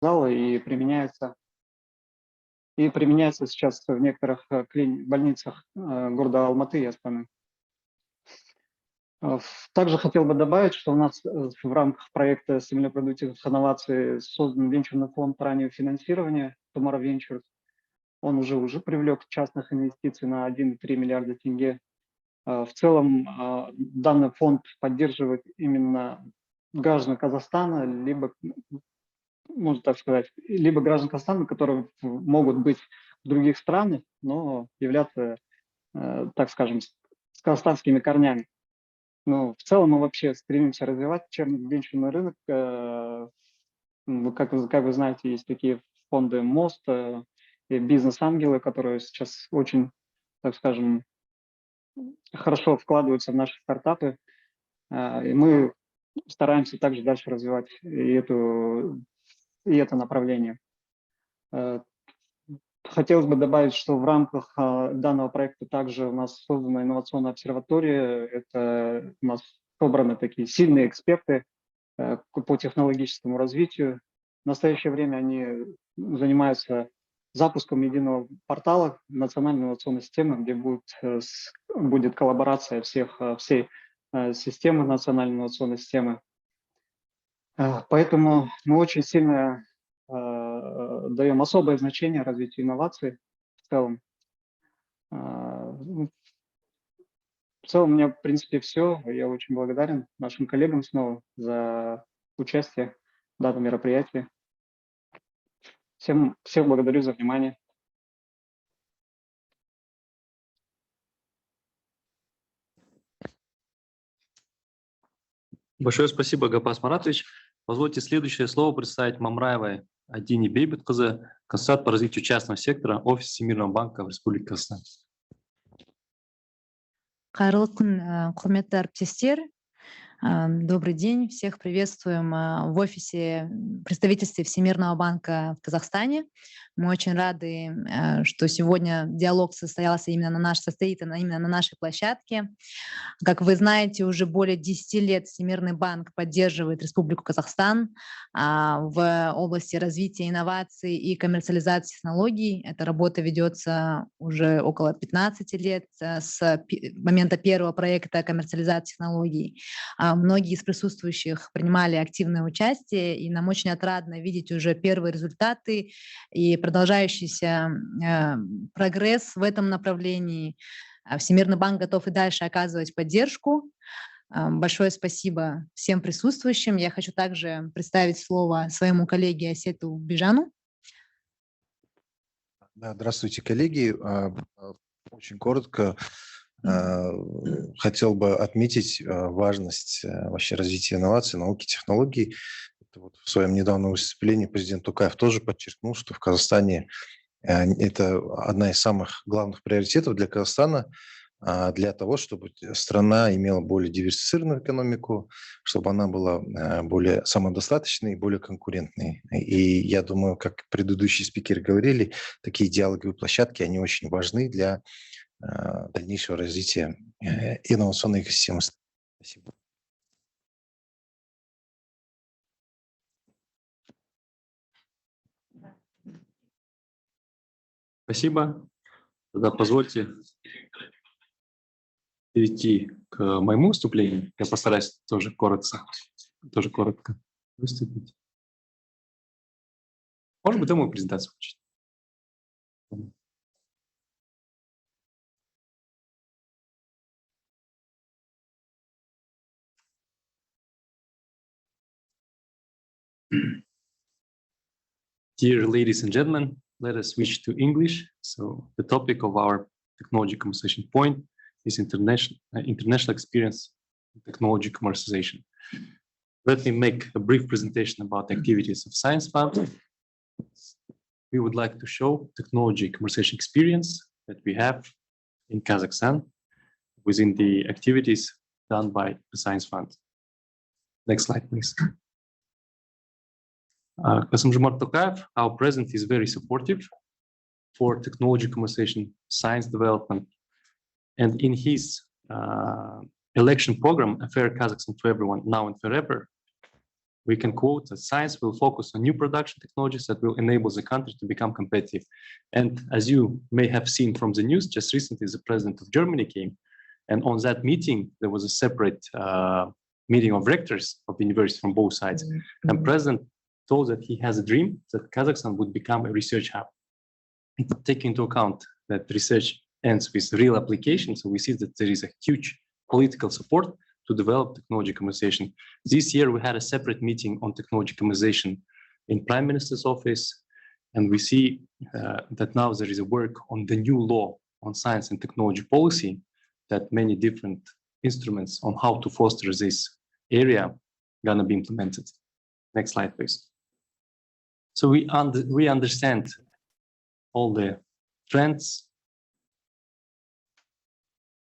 зала и применяется сейчас в некоторых больницах города Алматы и Астаны. Также хотел бы добавить, что у нас в рамках проекта «Стимулирование продуктивных инноваций» создан венчурный фонд раннего финансирования Tomorrow Ventures. Он уже привлек частных инвестиций на 1,3 миллиарда тенге. В целом данный фонд поддерживает именно граждан Казахстана, либо, можно так сказать, либо граждан Казахстана, которые могут быть в других странах, но являться, так скажем, с казахстанскими корнями. Но в целом мы вообще стремимся развивать венчурный рынок. Как вы знаете, есть такие фонды МОСТ и бизнес-ангелы, которые сейчас очень, так скажем, хорошо вкладываются в наши стартапы. И мы стараемся также дальше развивать и это направление. Хотелось бы добавить, что в рамках данного проекта также у нас создана инновационная обсерватория. Это у нас собраны такие сильные эксперты по технологическому развитию. В настоящее время они занимаются запуском единого портала национальной инновационной системы, где будет коллаборация всей системы национальной инновационной системы. Поэтому мы очень сильно даем особое значение развитию инноваций в целом. В целом у меня, в принципе, все. Я очень благодарен нашим коллегам снова за участие в данном мероприятии. Всем благодарю за внимание. Большое спасибо, Гапас Маратович. Позвольте следующее слово представить Мамраевой Адине Бейбетқызы, консультант по развитию частного сектора, офис Всемирного банка в Республике Казахстан. Қайырлы күн, құрметті әріптестер. Добрый день, всех приветствуем в офисе представительства Всемирного банка в Казахстане. Мы очень рады, что сегодня диалог состоится именно на нашей площадке. Как вы знаете, уже более 10 лет Всемирный банк поддерживает Республику Казахстан в области развития инноваций и коммерциализации технологий. Эта работа ведется уже около 15 лет с момента первого проекта коммерциализации технологий. Многие из присутствующих принимали активное участие, и нам очень отрадно видеть уже первые результаты и продолжающийся прогресс в этом направлении. Всемирный банк готов и дальше оказывать поддержку. Большое спасибо всем присутствующим. Я хочу также представить слово своему коллеге Асету Бижану. Здравствуйте, коллеги. Очень коротко. Хотел бы отметить важность вообще развития инноваций, науки, технологий. Вот в своем недавнем выступлении президент Токаев тоже подчеркнул, что в Казахстане это одна из самых главных приоритетов для Казахстана, для того, чтобы страна имела более диверсифицированную экономику, чтобы она была более самодостаточной и более конкурентной. И я думаю, как предыдущие спикеры говорили, такие диалоговые площадки, они очень важны для дальнейшего развития инновационной экосистемы. Спасибо. Спасибо. Тогда позвольте перейти к моему выступлению. Я постараюсь тоже коротко выступить. Может быть, мою презентацию включить? Dear ladies and gentlemen, let us switch to English. So the topic of our technology conversation point is international experience in technology commercialization. Let me make a brief presentation about the activities of Science Fund. We would like to show technology commercialization experience that we have in Kazakhstan within the activities done by the Science Fund. Next slide, please. Kassym-Jomart Tokayev, our president, is very supportive for technology commercialization, science development, and in his election program, A Fair Kazakhstan to Everyone, now and forever, we can quote that science will focus on new production technologies that will enable the country to become competitive. And as you may have seen from the news, just recently the president of Germany came, and on that meeting, there was a separate meeting of rectors of the university from both sides. Mm-hmm. And president told that he has a dream that Kazakhstan would become a research hub. Taking into account that research ends with real application, so we see that there is a huge political support to develop technology commercialization. This year, we had a separate meeting on technology commercialization in Prime Minister's office, and we see that now there is a work on the new law on science and technology policy, that many different instruments on how to foster this area gonna be implemented. Next slide, please. So we understand all the trends,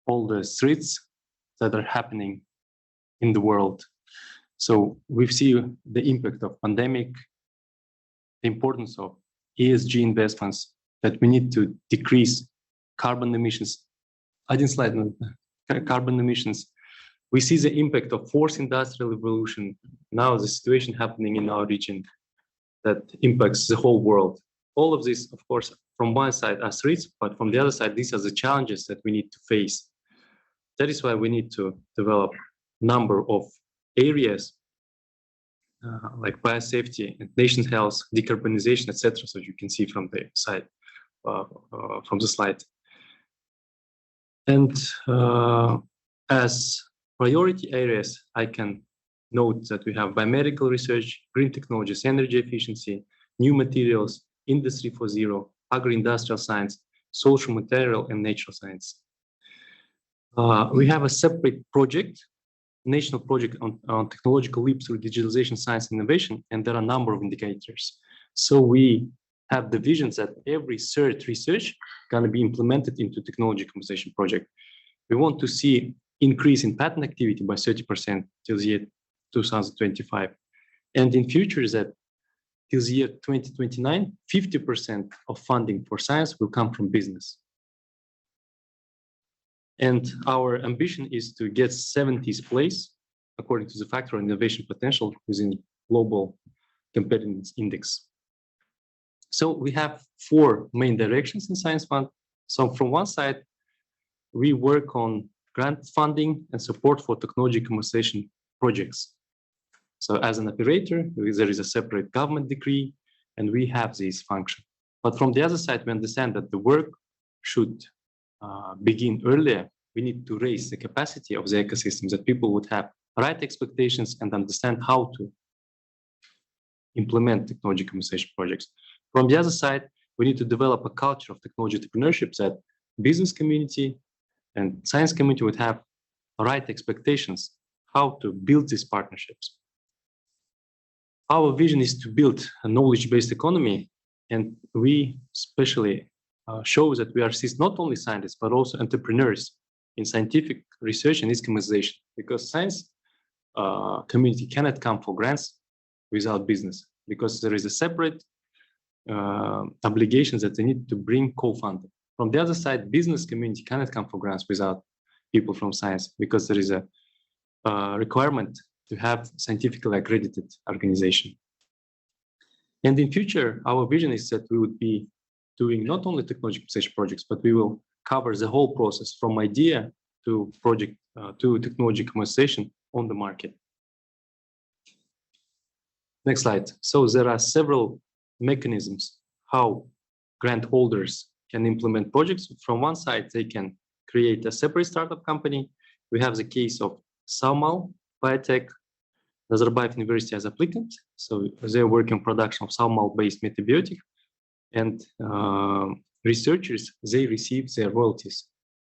all the threats that are happening in the world. So we see the impact of pandemic, the importance of ESG investments, that we need to decrease carbon emissions. I didn't slide on carbon emissions. We see the impact of fourth industrial revolution. Now the situation happening in our region that impacts the whole world. All of this, of course, from one side are threats, but from the other side, these are the challenges that we need to face. That is why we need to develop a number of areas like biosafety and nation health, decarbonization, etc. So you can see from the side, from the slide. And as priority areas, I can note that we have biomedical research, green technologies, energy efficiency, new materials, industry 4.0, agro-industrial science, social material, and natural science. We have a separate project, national project on technological leap through digitalization, science, and innovation, and there are a number of indicators. So we have the visions that every third research going to be implemented into technology commercialization project. We want to see increase in patent activity by 30% till the year 2025. And in future that till the year 2029, 50% of funding for science will come from business. And our ambition is to get 70th place, according to the factor of innovation potential within global competitiveness index. So we have 4 main directions in Science Fund. So from one side, we work on grant funding and support for technology commercialization projects. So as an operator, there is a separate government decree, and we have this function. But from the other side, we understand that the work should begin earlier. We need to raise the capacity of the ecosystem, that people would have right expectations and understand how to implement technology commercialization projects. From the other side, we need to develop a culture of technology entrepreneurship that business community and science community would have right expectations how to build these partnerships. Our vision is to build a knowledge-based economy, and we especially show that we are not only scientists, but also entrepreneurs in scientific research and its commercialization, because science community cannot come for grants without business, because there is a separate obligations that they need to bring co-funding. From the other side, business community cannot come for grants without people from science, because there is a requirement to have scientifically accredited organization. And in future, our vision is that we would be doing not only technology commercialization projects, but we will cover the whole process from idea to project to technology commercialization on the market. Next slide. So there are several mechanisms how grant holders can implement projects. From one side, they can create a separate startup company. We have the case of Saumal Biotech, Nazarbayev University as applicant. So they're working on production of Saumal-based metabiotic, and researchers, they receive their royalties,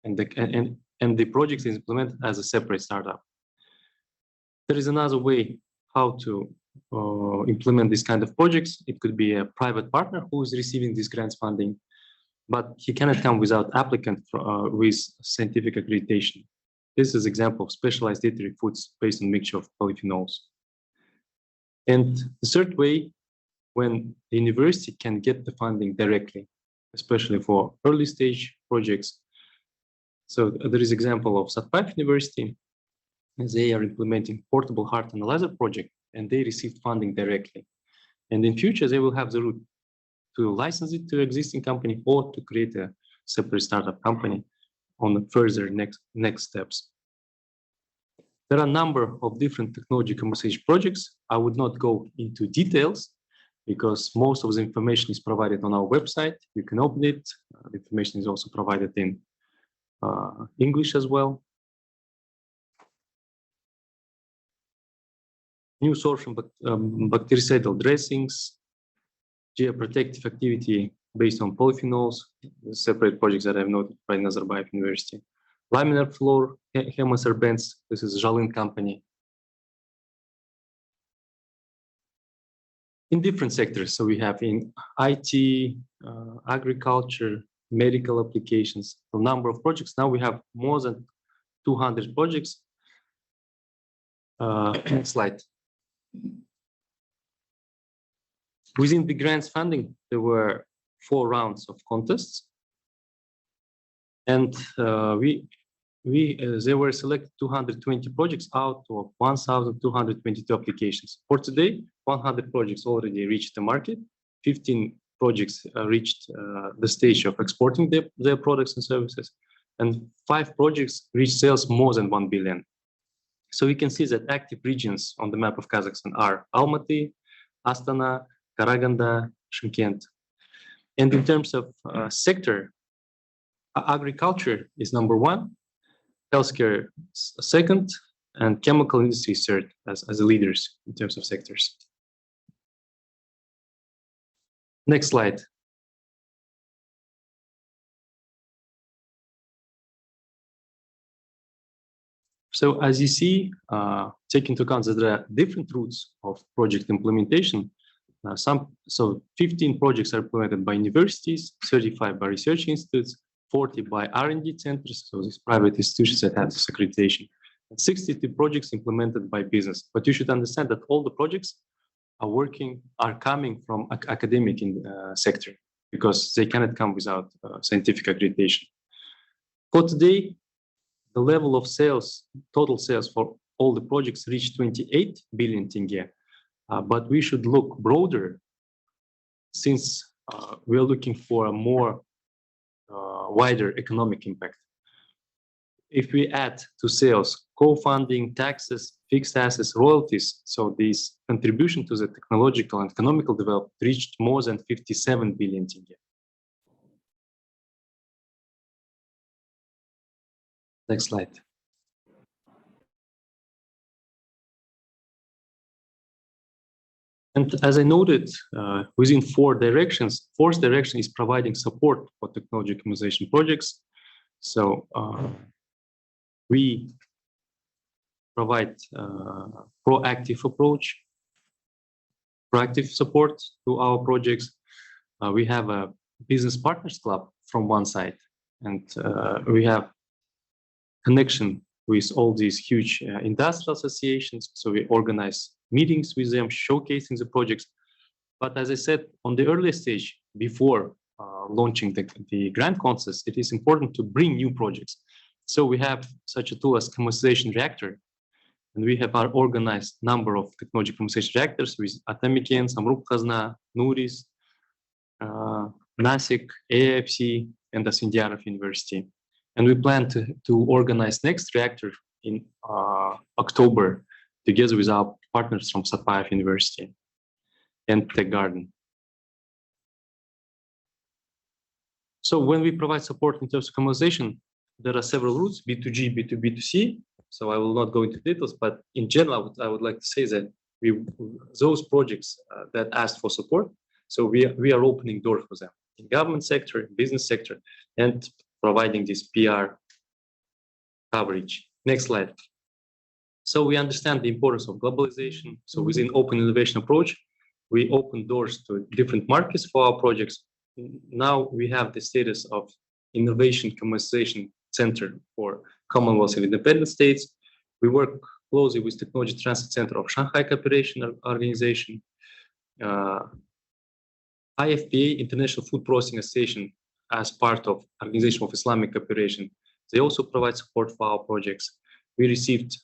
and the project is implemented as a separate startup. There is another way how to implement this kind of projects. It could be a private partner who is receiving this grants funding, but he cannot come without applicant with scientific accreditation. This is an example of specialized dietary foods based on mixture of polyphenols. And the third way, when the university can get the funding directly, especially for early stage projects. So there is example of Satpayev University. They are implementing portable heart analyzer project and they received funding directly. And in future, they will have the route to license it to existing company or to create a separate startup company on the further next steps. There are a number of different technology commercialization projects. I would not go into details because most of the information is provided on our website. You can open it. The information is also provided in English as well. New source from bactericidal dressings, geoprotective activity based on polyphenols, separate projects that I've noted by Nazarbayev University. Laminar floor hemosorbents, this is Jalin company. In different sectors, so we have in IT, agriculture, medical applications, a number of projects. Now we have more than 200 projects. Next slide. Within the grants funding, there were 4 rounds of contests, and they were selected 220 projects out of 1,222 applications. For today, 100 projects already reached the market. 15 projects reached the stage of exporting their products and services, and 5 projects reached sales more than 1 billion. So we can see that active regions on the map of Kazakhstan are Almaty, Astana, Karaganda, Shymkent. And in terms of sector, agriculture is number 1, healthcare second, and chemical industry third as the leaders in terms of sectors. Next slide. So as you see, take into account that there are different routes of project implementation. 15 projects are implemented by universities, 35 by research institutes, 40 by R&D centers, so these private institutions that have this accreditation, and 62 projects implemented by business. But you should understand that all the projects are coming from academic sector because they cannot come without scientific accreditation. For today, the level of sales, total sales for all the projects reached 28 billion tenge. But we should look broader since we are looking for a more wider economic impact. If we add to sales co-funding, taxes, fixed assets, royalties, so this contribution to the technological and economical development reached more than 57 billion tenge. Next slide. And as I noted, within 4 directions, fourth direction is providing support for technology commercialization projects. So we provide proactive approach, proactive support to our projects. We have a business partners club from one side, and we have connection with all these huge industrial associations. So we organize meetings with them, showcasing the projects. But as I said, on the early stage, before launching the grant contest, it is important to bring new projects. So we have such a tool as commercialization reactor, and we have our organized number of technology commercialization reactors with Atomiken, Samrup Khazna, Nuris, NASIC, AFC, and the Sindiarov University. And we plan to organize next reactor in October, together with our partners from Satpayev University and Tech Garden. So when we provide support in terms of commercialization, there are several routes, B2G, B2B, B2C. So I will not go into details, but in general, I would like to say that those projects that asked for support, so we are opening doors for them in government sector, business sector, and providing this PR coverage. Next slide. So we understand the importance of globalization. So within open innovation approach, we open doors to different markets for our projects. Now we have the status of Innovation Commercialization Center for Commonwealth of Independent States. We work closely with Technology Transit Center of Shanghai Cooperation Organization, IFPA, International Food Processing Association, as part of Organization of Islamic Cooperation. They also provide support for our projects. We received,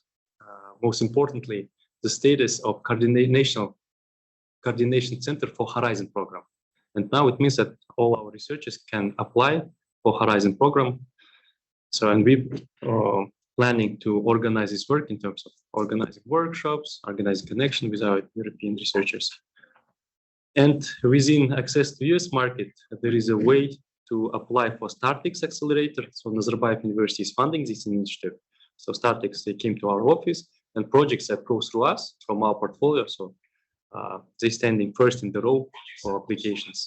most importantly, the status of coordination center for Horizon program. And now it means that all our researchers can apply for Horizon program. So, and we planning to organize this work in terms of organizing workshops, organizing connection with our European researchers. And within access to US market, there is a way to apply for StartX Accelerator. So Nazarbayev University is funding this initiative. So StartX, they came to our office, and projects that go through us from our portfolio. So they're standing first in the row for applications.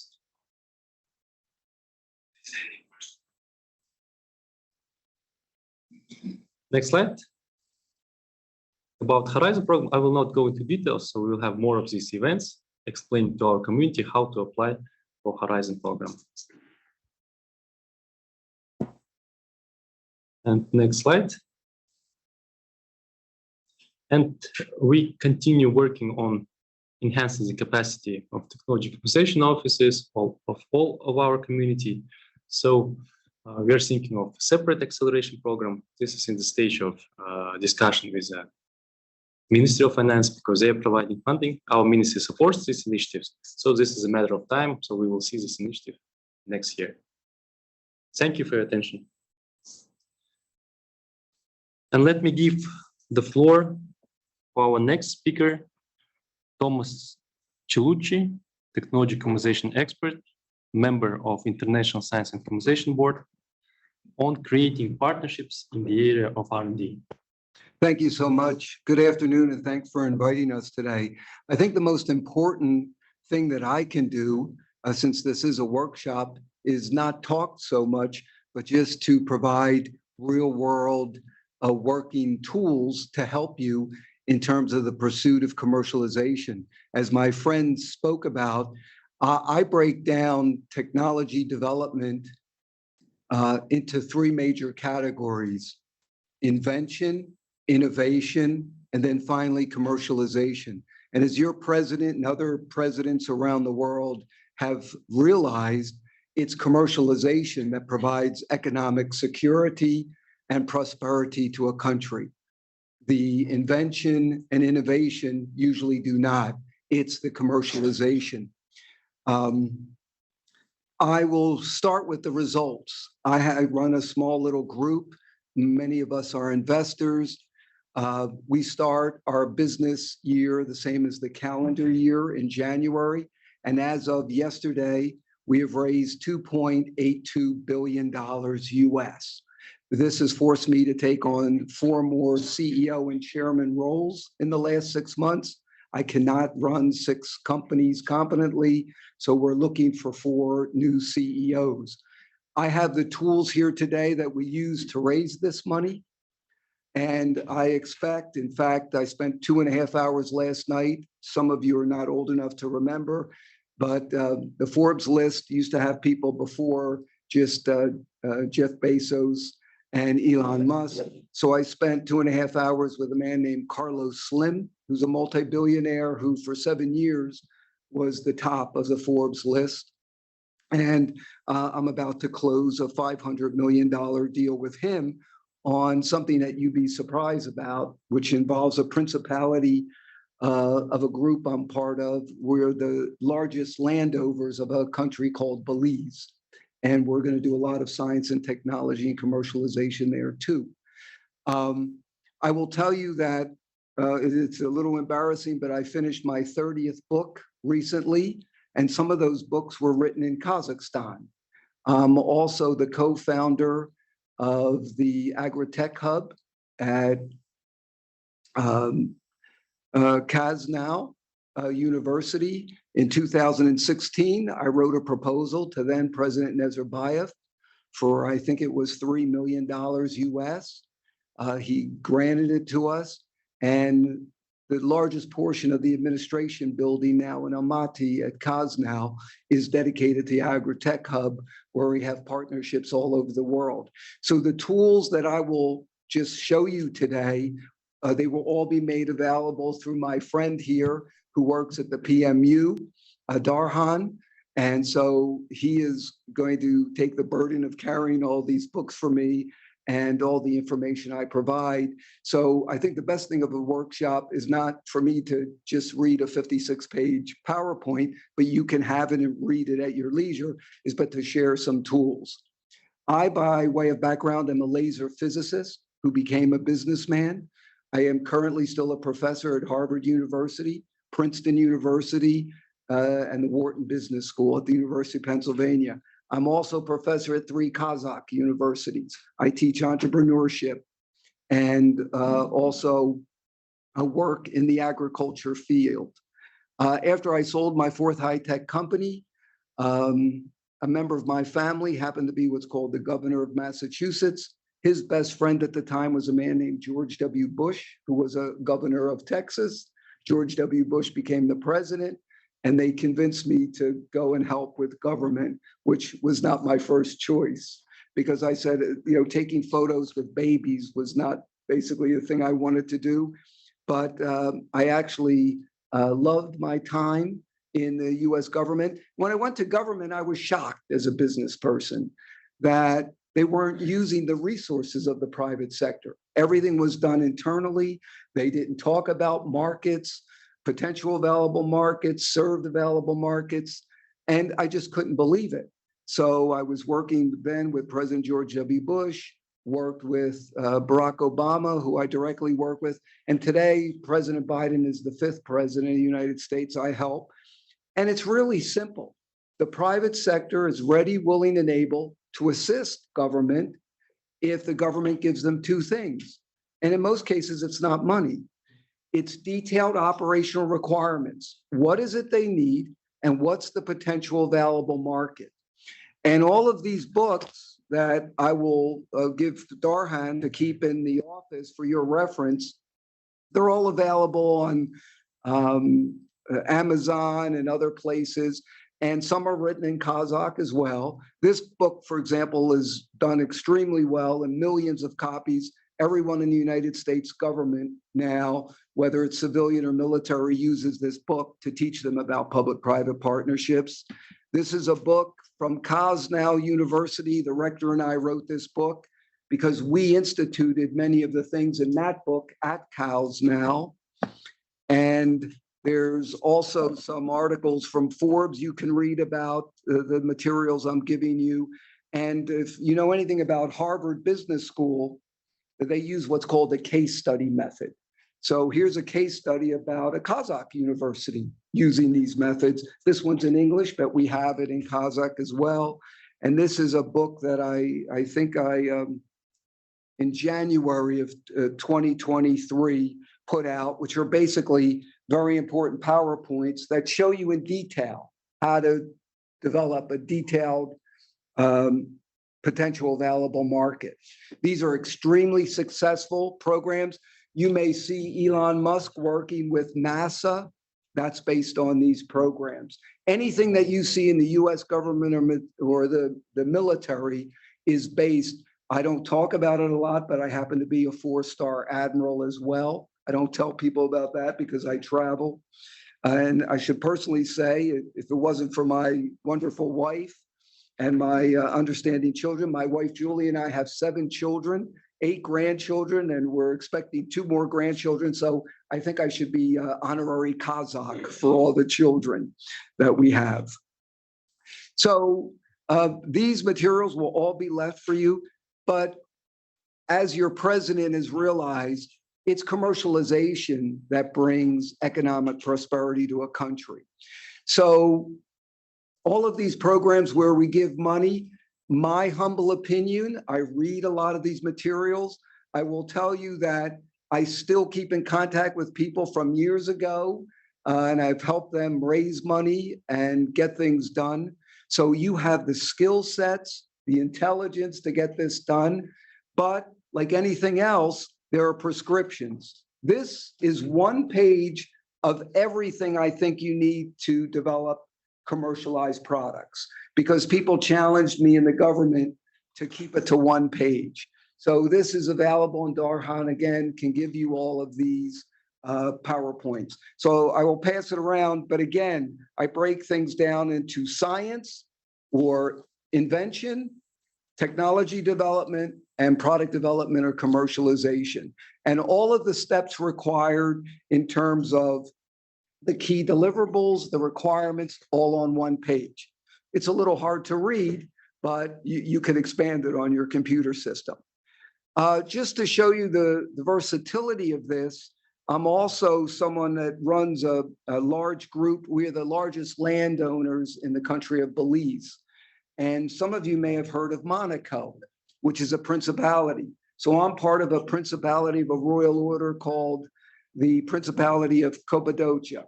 Next slide. About Horizon program, I will not go into details, so we will have more of these events, explain to our community how to apply for Horizon program. And next slide. And we continue working on enhancing the capacity of technology compensation offices of all of our community. So we are thinking of a separate acceleration program. This is in the stage of discussion with the Ministry of Finance because they are providing funding. Our ministry supports these initiatives. So this is a matter of time. So we will see this initiative next year. Thank you for your attention. And let me give the floor for our next speaker, Thomas Cilucci, technology conversation expert, member of International Science and Conversation Board, on creating partnerships in the area of R&D. Thank you so much. Good afternoon, and thanks for inviting us today. I think the most important thing that I can do, since this is a workshop, is not talk so much, but just to provide real-world working tools to help you in terms of the pursuit of commercialization. As my friend spoke about, I break down technology development into three major categories: invention, innovation, and then finally commercialization. And as your president and other presidents around the world have realized, it's commercialization that provides economic security and prosperity to a country. The invention and innovation usually do not. It's the commercialization. I will start with the results. I run a small little group. Many of us are investors. We start our business year the same as the calendar year in January. And as of yesterday, we have raised $2.82 billion US. This has forced me to take on 4 more CEO and chairman roles in the last 6 months. I cannot run 6 companies competently, so we're looking for 4 new CEOs. I have the tools here today that we use to raise this money. And I expect, in fact, I spent 2.5 hours last night. Some of you are not old enough to remember, but the Forbes list used to have people before just Jeff Bezos and Elon Musk. So I spent 2.5 hours with a man named Carlos Slim, who's a multi-billionaire who for 7 years was the top of the Forbes list. And I'm about to close a $500 million deal with him on something that you'd be surprised about, which involves a principality of a group I'm part of. We're the largest landowners of a country called Belize. And we're going to do a lot of science and technology and commercialization there too. I will tell you that it's a little embarrassing, but I finished my 30th book recently, and some of those books were written in Kazakhstan. I'm also the co-founder of the Agritech Hub at Kasnau University. In 2016, I wrote a proposal to then President Nazarbayev for, I think it was $3 million US. He granted it to us, and the largest portion of the administration building now in Almaty at Kasnau is dedicated to the Agritech Hub, where we have partnerships all over the world. So the tools that I will just show you today, they will all be made available through my friend here who works at the PMU, Darhan. And so he is going to take the burden of carrying all these books for me and all the information I provide. So I think the best thing of a workshop is not for me to just read a 56-page PowerPoint, but you can have it and read it at your leisure, but to share some tools. I, by way of background, am a laser physicist who became a businessman. I am currently still a professor at Harvard University, Princeton University, and the Wharton Business School at the University of Pennsylvania. I'm also a professor at 3 Kazakh universities. I teach entrepreneurship and also work in the agriculture field. After I sold my 4th high-tech company, a member of my family happened to be what's called the governor of Massachusetts. His best friend at the time was a man named George W. Bush, who was a governor of Texas. George W. Bush became the president, and they convinced me to go and help with government, which was not my first choice, because I said, taking photos with babies was not basically the thing I wanted to do. But I actually loved my time in the US government. When I went to government, I was shocked as a business person that they weren't using the resources of the private sector. Everything was done internally. They didn't talk about markets, potential available markets, served available markets, and I just couldn't believe it. So I was working then with President George W. Bush, worked with Barack Obama, who I directly work with, and today President Biden is the 5th president of the United States I help. And it's really simple. The private sector is ready, willing, and able to assist government if the government gives them 2 things. And in most cases, it's not money. It's detailed operational requirements. What is it they need, and what's the potential available market? And all of these books that I will give Darhan to keep in the office for your reference, they're all available on Amazon and other places, and some are written in Kazakh as well. This book, for example, is done extremely well in millions of copies. Everyone in the United States government now, whether it's civilian or military, uses this book to teach them about public-private partnerships. This is a book from Kazakh University. The rector and I wrote this book because we instituted many of the things in that book at Kazakh. And there's also some articles from Forbes you can read about the materials I'm giving you. And if you know anything about Harvard Business School, they use what's called the case study method. So here's a case study about a Kazakh university using these methods. This one's in English, but we have it in Kazakh as well. And this is a book that I think in January of 2023, put out, which are basically very important PowerPoints that show you in detail how to develop a detailed potential available market. These are extremely successful programs. You may see Elon Musk working with NASA. That's based on these programs. Anything that you see in the US government or the military is based. I don't talk about it a lot, but I happen to be a 4-star admiral as well. I don't tell people about that because I travel. And I should personally say, if it wasn't for my wonderful wife and my understanding children, my wife Julie and I have 7 children, 8 grandchildren, and we're expecting 2 more grandchildren. So I think I should be honorary Kazakh for all the children that we have. So these materials will all be left for you. But as your president has realized, it's commercialization that brings economic prosperity to a country. So all of these programs where we give money, my humble opinion, I read a lot of these materials. I will tell you that I still keep in contact with people from years ago, and I've helped them raise money and get things done. So you have the skill sets, the intelligence to get this done. But like anything else, there are prescriptions. This is 1 page of everything I think you need to develop commercialized products, because people challenged me in the government to keep it to 1 page. So this is available, and Darhan again can give you all of these PowerPoints. So I will pass it around, but again, I break things down into science or invention, technology development, and product development or commercialization. And all of the steps required in terms of the key deliverables, the requirements, all on one page. It's a little hard to read, but you can expand it on your computer system. Just to show you the versatility of this, I'm also someone that runs a large group. We're the largest landowners in the country of Belize. And some of you may have heard of Monaco, which is a principality. So I'm part of a principality of a royal order called the Principality of Cappadocia.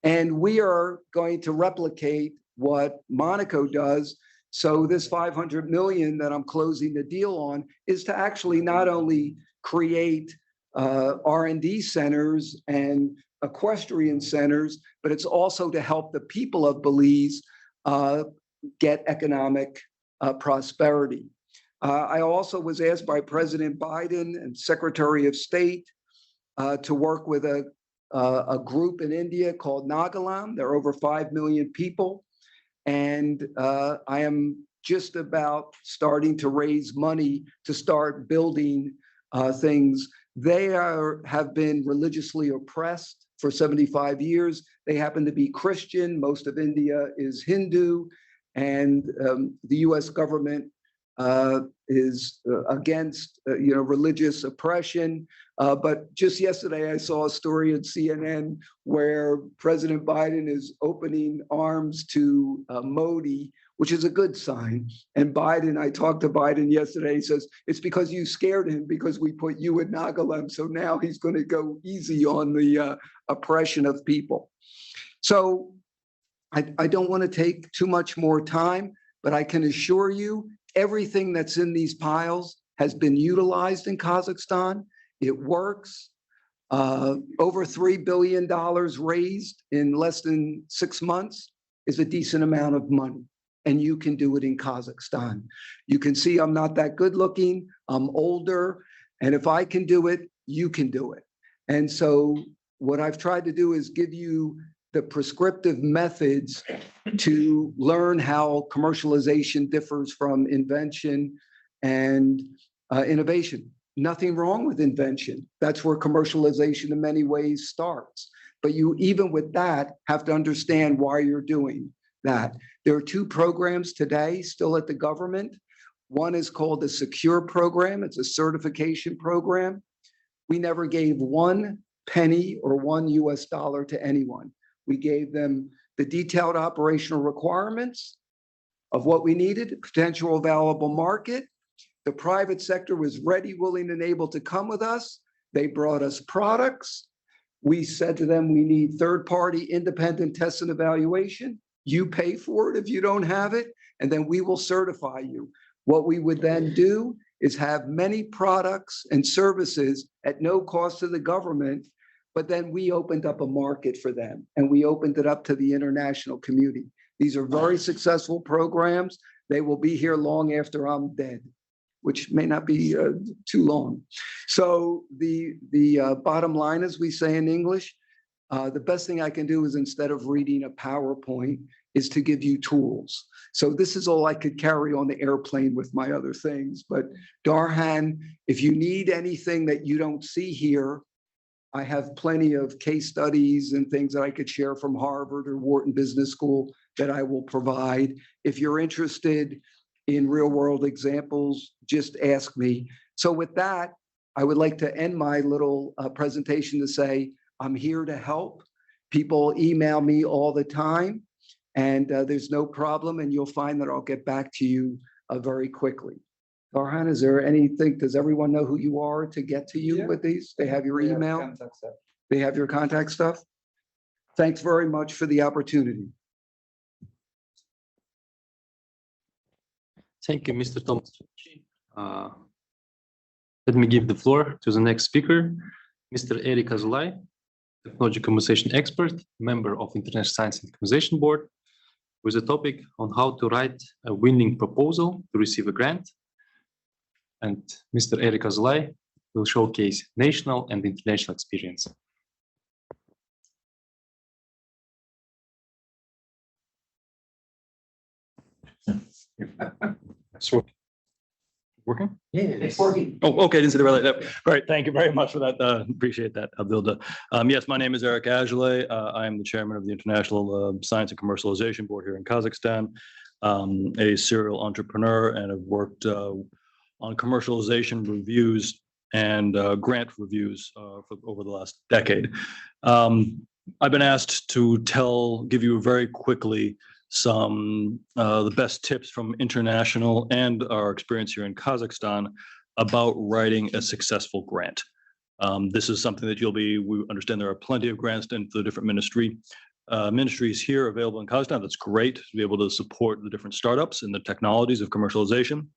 And we are going to replicate what Monaco does. So this 500 million that I'm closing the deal on is to actually not only create R&D centers and equestrian centers, but it's also to help the people of Belize get economic prosperity. I also was asked by President Biden and Secretary of State to work with a group in India called Nagalam. There are over 5 million people. And I am just about starting to raise money to start building things. They have been religiously oppressed for 75 years. They happen to be Christian. Most of India is Hindu. And the US government is against religious oppression. But just yesterday, I saw a story at CNN where President Biden is opening arms to Modi, which is a good sign. And Biden, I talked to Biden yesterday, he says, it's because you scared him because we put you in Nagaland. So now he's going to go easy on the oppression of people. So I don't want to take too much more time, but I can assure you everything that's in these piles has been utilized in Kazakhstan. It works. Over $3 billion raised in less than 6 months is a decent amount of money. And you can do it in Kazakhstan. You can see I'm not that good looking. I'm older. And if I can do it, you can do it. And so what I've tried to do is give you the prescriptive methods to learn how commercialization differs from invention and innovation. Nothing wrong with invention. That's where commercialization in many ways starts. But you, even with that, have to understand why you're doing that. There are 2 programs today still at the government. One is called the Secure program. It's a certification program. We never gave 1 penny or $1 US to anyone. We gave them the detailed operational requirements of what we needed, potential available market. The private sector was ready, willing, and able to come with us. They brought us products. We said to them, we need third-party independent test and evaluation. You pay for it if you don't have it, and then we will certify you. What we would then do is have many products and services at no cost to the government, but then we opened up a market for them, and we opened it up to the international community. These are very successful programs. They will be here long after I'm dead, which may not be too long. So the bottom line, as we say in English, the best thing I can do is, instead of reading a PowerPoint, is to give you tools. So this is all I could carry on the airplane with my other things. But Darhan, if you need anything that you don't see here, I have plenty of case studies and things that I could share from Harvard or Wharton Business School that I will provide. If you're interested in real world examples, just ask me. So with that, I would like to end my little presentation to say, I'm here to help. People email me all the time, and there's no problem, and you'll find that I'll get back to you very quickly. Farhan, is there anything, does everyone know who you are to get to you with these? They have your email? They have your contact stuff? Thanks very much for the opportunity. Thank you, Mr. Thomas. Let me give the floor to the next speaker, Mr. Erik Azulay, technology conversation expert, member of International Science and Conversation Board, with a topic on how to write a winning proposal to receive a grant. And Mr. Erik Azulay will showcase national and international experience. Working? Yeah, it's working. Oh, okay. Didn't see the red light. Great. Thank you very much for that. Appreciate that, Abdullah. Yes, my name is Eric Agile. I am the chairman of the International Science and Commercialization Board here in Kazakhstan, a serial entrepreneur, and have worked on commercialization reviews and grant reviews over the last decade. I've been asked to give you very quickly some the best tips from international and our experience here in Kazakhstan about writing a successful grant. This is something that we understand there are plenty of grants into the different ministries here available in Kazakhstan. That's great to be able to support the different startups and the technologies of commercialization.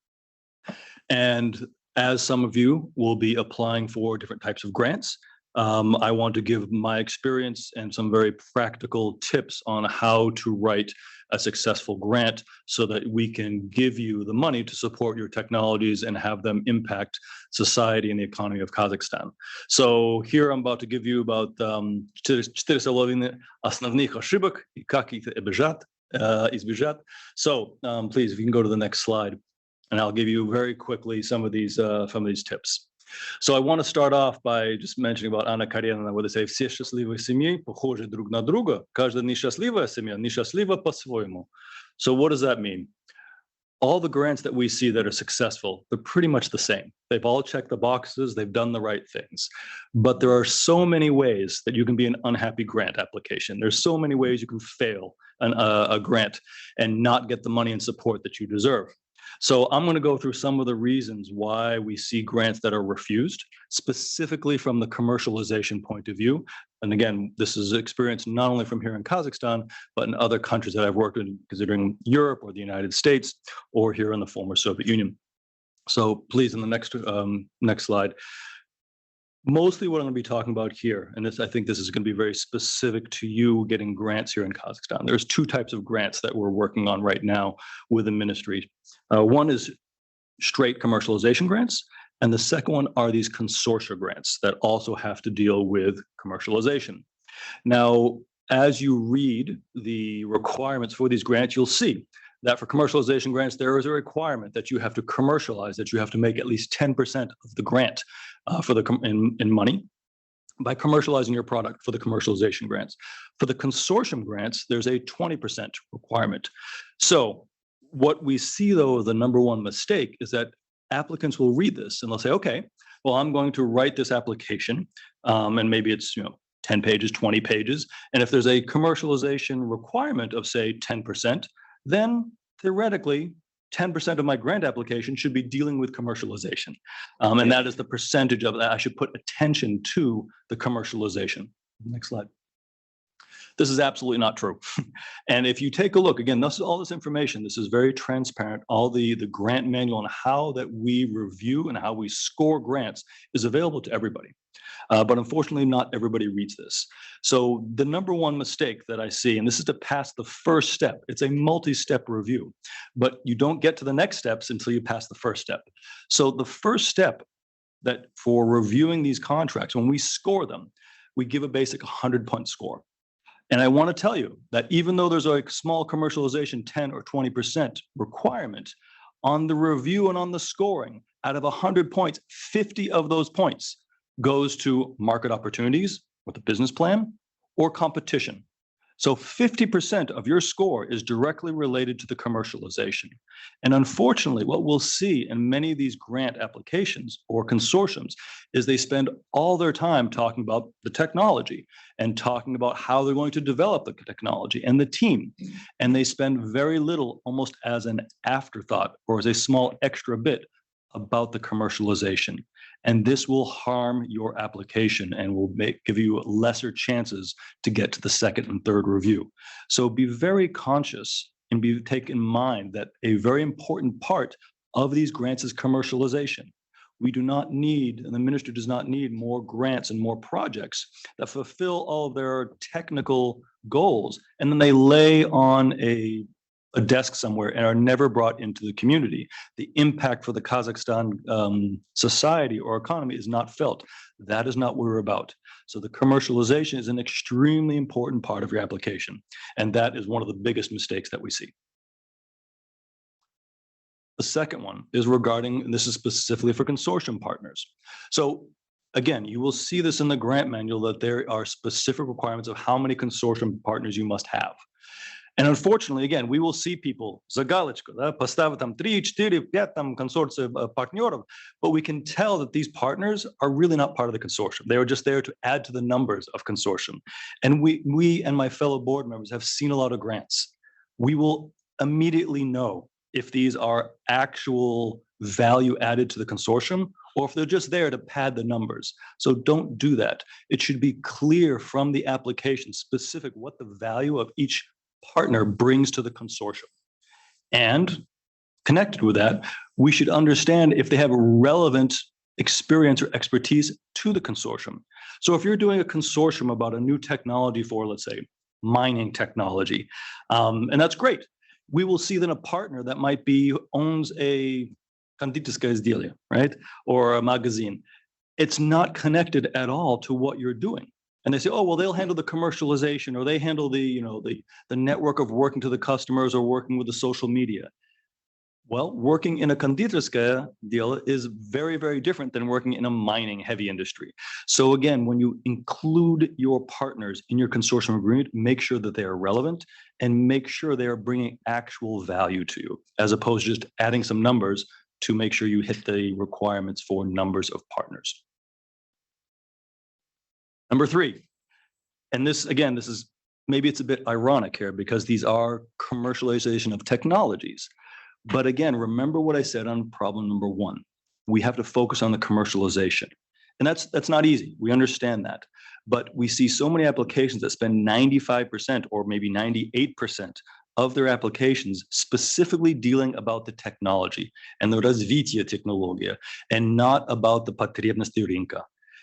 And as some of you will be applying for different types of grants, I want to give my experience and some very practical tips on how to write a successful grant so that we can give you the money to support your technologies and have them impact society and the economy of Kazakhstan. So here I'm about to give you about 4,5 основных ошибок и как их избежать. So please, if you can go to the next slide, and I'll give you very quickly some of these tips. So I want to start off by just mentioning about Anna Karenina, where they say, все счастливые семьи похожи друг на друга, каждая несчастливая семья несчастлива по-своему. So what does that mean? All the grants that we see that are successful, they're pretty much the same. They've all checked the boxes, they've done the right things. But there are so many ways that you can be an unhappy grant application. There's so many ways you can fail a grant and not get the money and support that you deserve. So I'm going to go through some of the reasons why we see grants that are refused, specifically from the commercialization point of view. And again, this is experience not only from here in Kazakhstan, but in other countries that I've worked in, considering Europe or the United States, or here in the former Soviet Union. So please, in the next slide. Mostly what I'm going to be talking about here, and I think this is going to be very specific to you getting grants here in Kazakhstan. There's two types of grants that we're working on right now with the ministry. One is straight commercialization grants, and the second one are these consortia grants that also have to deal with commercialization. Now, as you read the requirements for these grants, you'll see that for commercialization grants, there is a requirement that you have to commercialize, that you have to make at least 10% of the grant in money by commercializing your product for the commercialization grants. For the consortium grants, there's a 20% requirement. So what we see, though, the number one mistake is that applicants will read this and they'll say, okay, well, I'm going to write this application, and maybe it's 10 pages, 20 pages. And if there's a commercialization requirement of, say, 10%, then theoretically, 10% of my grant application should be dealing with commercialization. And that is the percentage of that. I should put attention to the commercialization. Next slide. This is absolutely not true. And if you take a look, again, all this information, this is very transparent. All the grant manual and how that we review and how we score grants is available to everybody. But unfortunately, not everybody reads this. So the number one mistake that I see, and this is to pass the first step, it's a multi-step review, but you don't get to the next steps until you pass the first step. So the first step that for reviewing these contracts, when we score them, we give a basic 100-point score. And I want to tell you that even though there's a small commercialization 10 or 20% requirement, on the review and on the scoring, out of 100 points, 50 of those points goes to market opportunities with a business plan or competition. So 50% of your score is directly related to the commercialization. And unfortunately, what we'll see in many of these grant applications or consortiums is they spend all their time talking about the technology and talking about how they're going to develop the technology and the team. And they spend very little, almost as an afterthought or as a small extra bit, about the commercialization. And this will harm your application and will give you lesser chances to get to the second and third review. So be very conscious and take in mind that a very important part of these grants is commercialization. We do not need, and the ministry does not need, more grants and more projects that fulfill all of their technical goals, and then they lay on a desk somewhere and are never brought into the community. The impact for the Kazakhstan society or economy is not felt. That is not what we're about. So the commercialization is an extremely important part of your application. And that is one of the biggest mistakes that we see. The second one is regarding, and this is specifically for consortium partners. So again, you will see this in the grant manual that there are specific requirements of how many consortium partners you must have. And unfortunately, again, we will see people, загалочку, да, поставить там 3, 4, 5 там консорция партнеров, but we can tell that these partners are really not part of the consortium. They are just there to add to the numbers of consortium. And we and my fellow board members have seen a lot of grants. We will immediately know if these are actual value added to the consortium or if they're just there to pad the numbers. So don't do that. It should be clear from the application specific what the value of each partner brings to the consortium. And connected with that, we should understand if they have relevant experience or expertise to the consortium. So if you're doing a consortium about a new technology for, let's say, mining technology, and that's great, we will see then a partner that might be owns a кондитерское изделие, right? Or a magazine. It's not connected at all to what you're doing. And they say, oh, well, they'll handle the commercialization or they handle the network of working to the customers or working with the social media. Well, working in a кондитерское дело is very, very different than working in a mining heavy industry. So again, when you include your partners in your consortium agreement, make sure that they are relevant and make sure they are bringing actual value to you, as opposed to just adding some numbers to make sure you hit the requirements for numbers of partners. Number 3, and this, again, this is, maybe it's a bit ironic here because these are commercialization of technologies. But again, remember what I said on problem number 1. We have to focus on the commercialization. And that's not easy. We understand that. But we see so many applications that spend 95% or maybe 98% of their applications specifically dealing about the technology and the развитие технологии and not about the потребности рынка.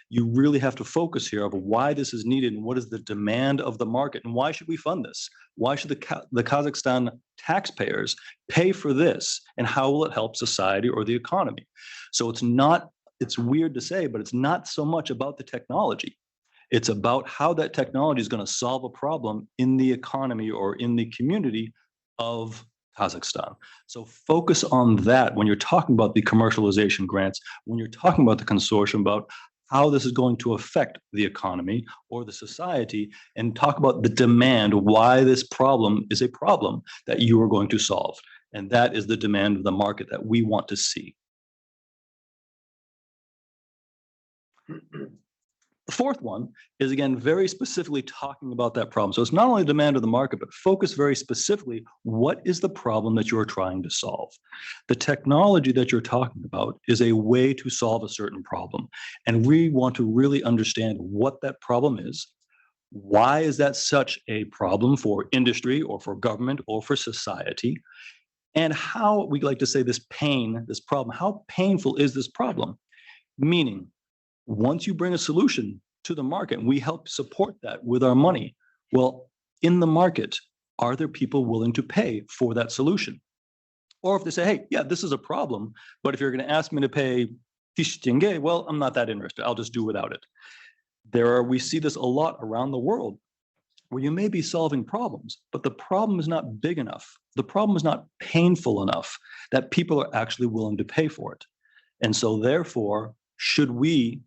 You really have to focus here of why this is needed and what is the demand of the market and why should we fund this? Why should the Kazakhstan taxpayers pay for this and how will it help society or the economy? So it's weird to say, but it's not so much about the technology. It's about how that technology is going to solve a problem in the economy or in the community of Kazakhstan. So focus on that when you're talking about the commercialization grants, when you're talking about the consortium, about how this is going to affect the economy or the society, and talk about the demand, why this problem is a problem that you are going to solve. And that is the demand of the market that we want to see. The fourth one is, again, very specifically talking about that problem. So it's not only demand of the market, but focus very specifically, what is the problem that you're trying to solve? The technology that you're talking about is a way to solve a certain problem. And we want to really understand what that problem is. Why is that such a problem for industry or for government or for society? And how, we like to say this pain, this problem, how painful is this problem? Meaning, once you bring a solution to the market, and we help support that with our money, well, in the market, are there people willing to pay for that solution? Or if they say, hey, yeah, this is a problem, but if you're going to ask me to pay 1000 tenge, well, I'm not that interested. I'll just do without it. We see this a lot around the world where you may be solving problems, but the problem is not big enough. The problem is not painful enough that people are actually willing to pay for it. And so therefore, should we,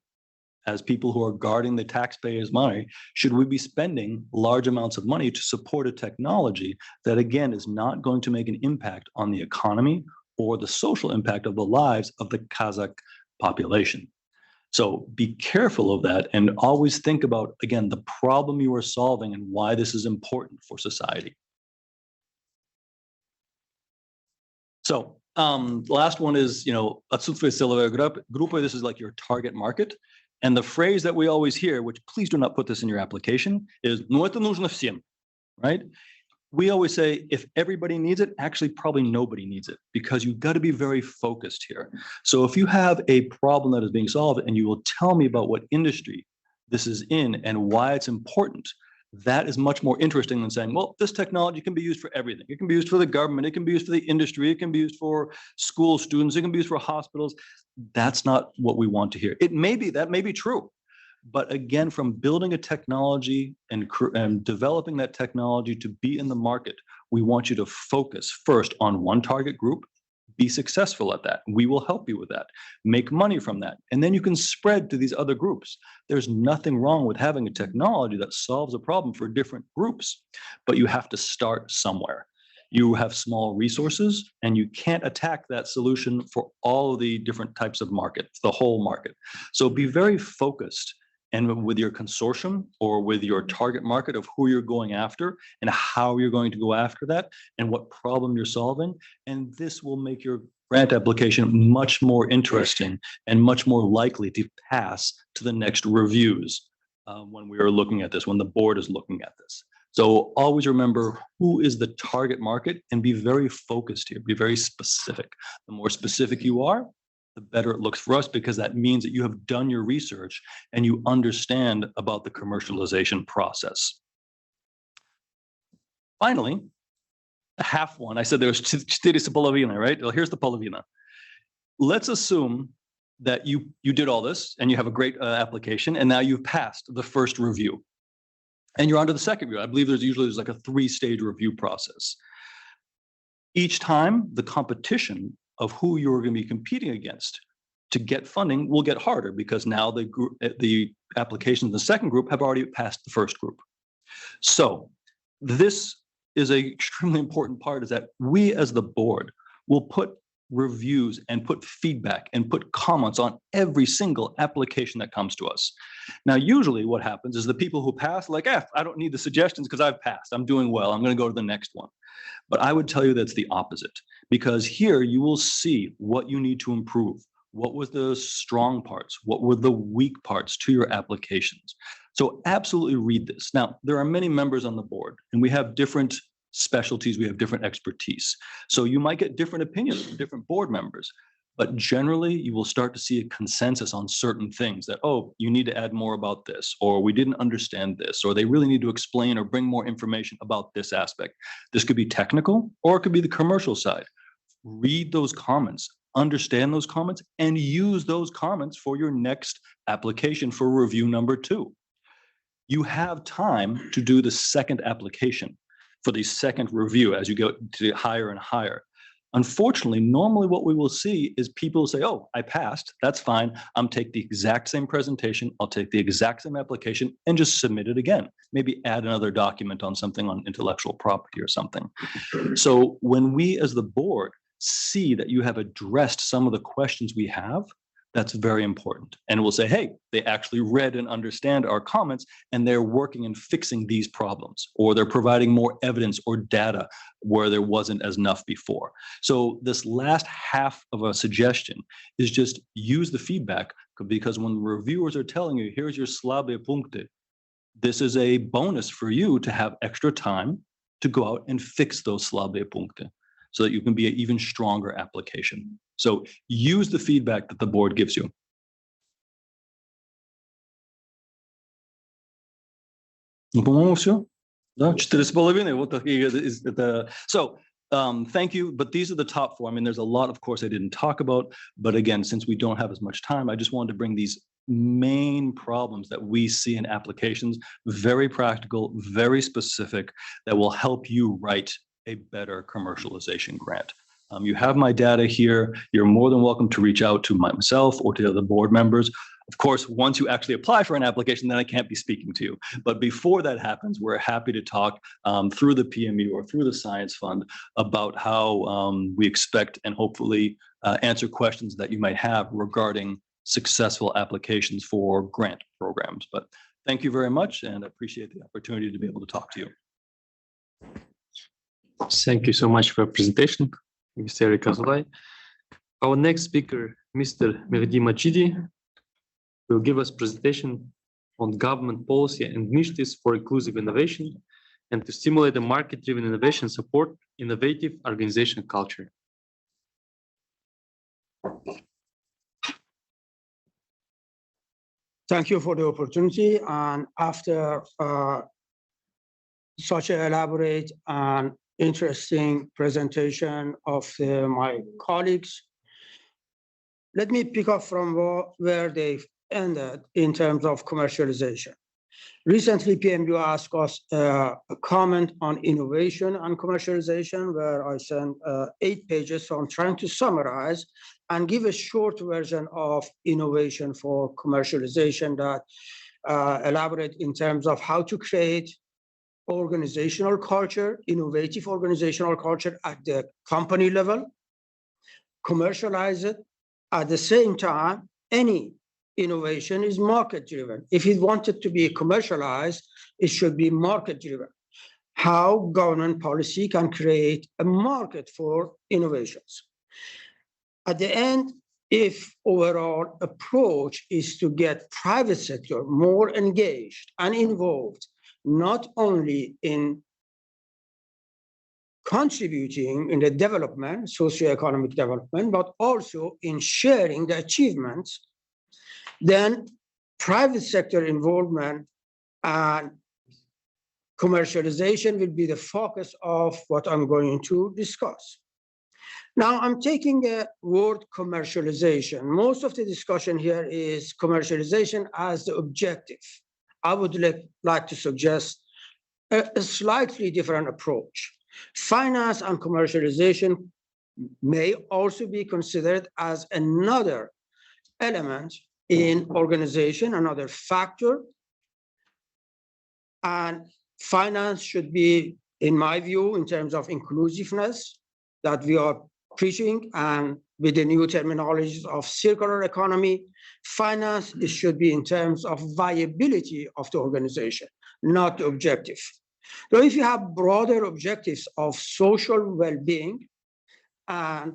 as people who are guarding the taxpayers' money, should we be spending large amounts of money to support a technology that, again, is not going to make an impact on the economy or the social impact of the lives of the Kazakh population? So be careful of that and always think about, again, the problem you are solving and why this is important for society. So last one is, отсутствие целевой группы. This is like your target market. And the phrase that we always hear, which please do not put this in your application, is это нужно всем, right? We always say, if everybody needs it, actually probably nobody needs it because you've got to be very focused here. So if you have a problem that is being solved and you will tell me about what industry this is in and why it's important, that is much more interesting than saying, well, this technology can be used for everything. It can be used for the government. It can be used for the industry. It can be used for school students. It can be used for hospitals. That's not what we want to hear. That may be true. But again, from building a technology and developing that technology to be in the market, we want you to focus first on one target group, Be successful at that. We will help you with that. Make money from that. And then you can spread to these other groups. There's nothing wrong with having a technology that solves a problem for different groups, but you have to start somewhere. You have small resources and you can't attack that solution for all of the different types of markets, the whole market. So be very focused and with your consortium or with your target market of who you're going after and how you're going to go after that and what problem you're solving. And this will make your grant application much more interesting and much more likely to pass to the next reviews when we are looking at this, when the board is looking at this. So always remember who is the target market and be very focused here, be very specific. The more specific you are, the better it looks for us, because that means that you have done your research and you understand about the commercialization process. Finally, a half one. I said there was 4,5, right? Well, here's the polovina. Let's assume that you did all this and you have a great application and now you've passed the first review and you're on to the second review. I believe there's like a 3-stage review process. Each time the competition of who you're going to be competing against to get funding will get harder, because now the applications in the second group have already passed the first group. So this is an extremely important part, is that we as the board will put reviews and put feedback and put comments on every single application that comes to us. Now, usually what happens is the people who pass, like, I don't need the suggestions because I've passed. I'm doing well. I'm going to go to the next one. But I would tell you that's the opposite, because here you will see what you need to improve. What was the strong parts? What were the weak parts to your applications? So absolutely read this. Now, there are many members on the board, and we have different specialties, we have different expertise. So you might get different opinions from different board members, but generally you will start to see a consensus on certain things that, oh, you need to add more about this, or we didn't understand this, or they really need to explain or bring more information about this aspect. This could be technical, or it could be the commercial side. Read those comments, understand those comments, and use those comments for your next application for review number 2. You have time to do the second application for the second review as you go to higher and higher. Unfortunately, normally what we will see is people say, oh, I passed, that's fine. I'm take the exact same presentation, I'll take the exact same application and just submit it again. Maybe add another document on something on intellectual property or something. So when we as the board see that you have addressed some of the questions we have, that's very important. And we'll say, hey, they actually read and understand our comments and they're working and fixing these problems, or they're providing more evidence or data where there wasn't as enough before. So this last half of a suggestion is just use the feedback, because when the reviewers are telling you, here's your slabe punkte, this is a bonus for you to have extra time to go out and fix those slabe punkte, so that you can be an even stronger application. So use the feedback that the board gives you. По-моему, все. Да, 4,5. Вот такие это. So thank you, but these are the top 4. I mean, there's a lot, of course, I didn't talk about, but again, since we don't have as much time, I just wanted to bring these main problems that we see in applications, very practical, very specific, that will help you write a better commercialization grant. You have my data here. You're more than welcome to reach out to myself or to the board members. Of course, once you actually apply for an application, then I can't be speaking to you. But before that happens, we're happy to talk through the PMU or through the Science Fund about how we expect and hopefully answer questions that you might have regarding successful applications for grant programs. But thank you very much, and I appreciate the opportunity to be able to talk to you. Thank you so much for your presentation, Mr. Kazulay. Our next speaker, Mr. Mehdi Machidi, will give us presentation on government policy and initiatives for inclusive innovation and to stimulate the market-driven innovation support innovative organizational culture. Thank you for the opportunity. And after such an elaborate and interesting presentation of my colleagues, let me pick up from where they ended in terms of commercialization. Recently, PMU asked us a comment on innovation and commercialization, where I sent 8 pages. So I'm trying to summarize and give a short version of innovation for commercialization that elaborate in terms of how to create organizational culture, innovative organizational culture at the company level, commercialize it. At the same time, any innovation is market-driven. If it wanted to be commercialized, it should be market-driven. How government policy can create a market for innovations. At the end, if overall approach is to get private sector more engaged and involved, not only in contributing in the development, socioeconomic development, but also in sharing the achievements, then private sector involvement and commercialization will be the focus of what I'm going to discuss. Now, I'm taking the word commercialization. Most of the discussion here is commercialization as the objective. I would like to suggest a slightly different approach. Finance and commercialization may also be considered as another element in organization, another factor. And finance should be, in my view, in terms of inclusiveness that we are preaching, and with the new terminologies of circular economy, finance should be in terms of viability of the organization, not the objective. So if you have broader objectives of social well-being and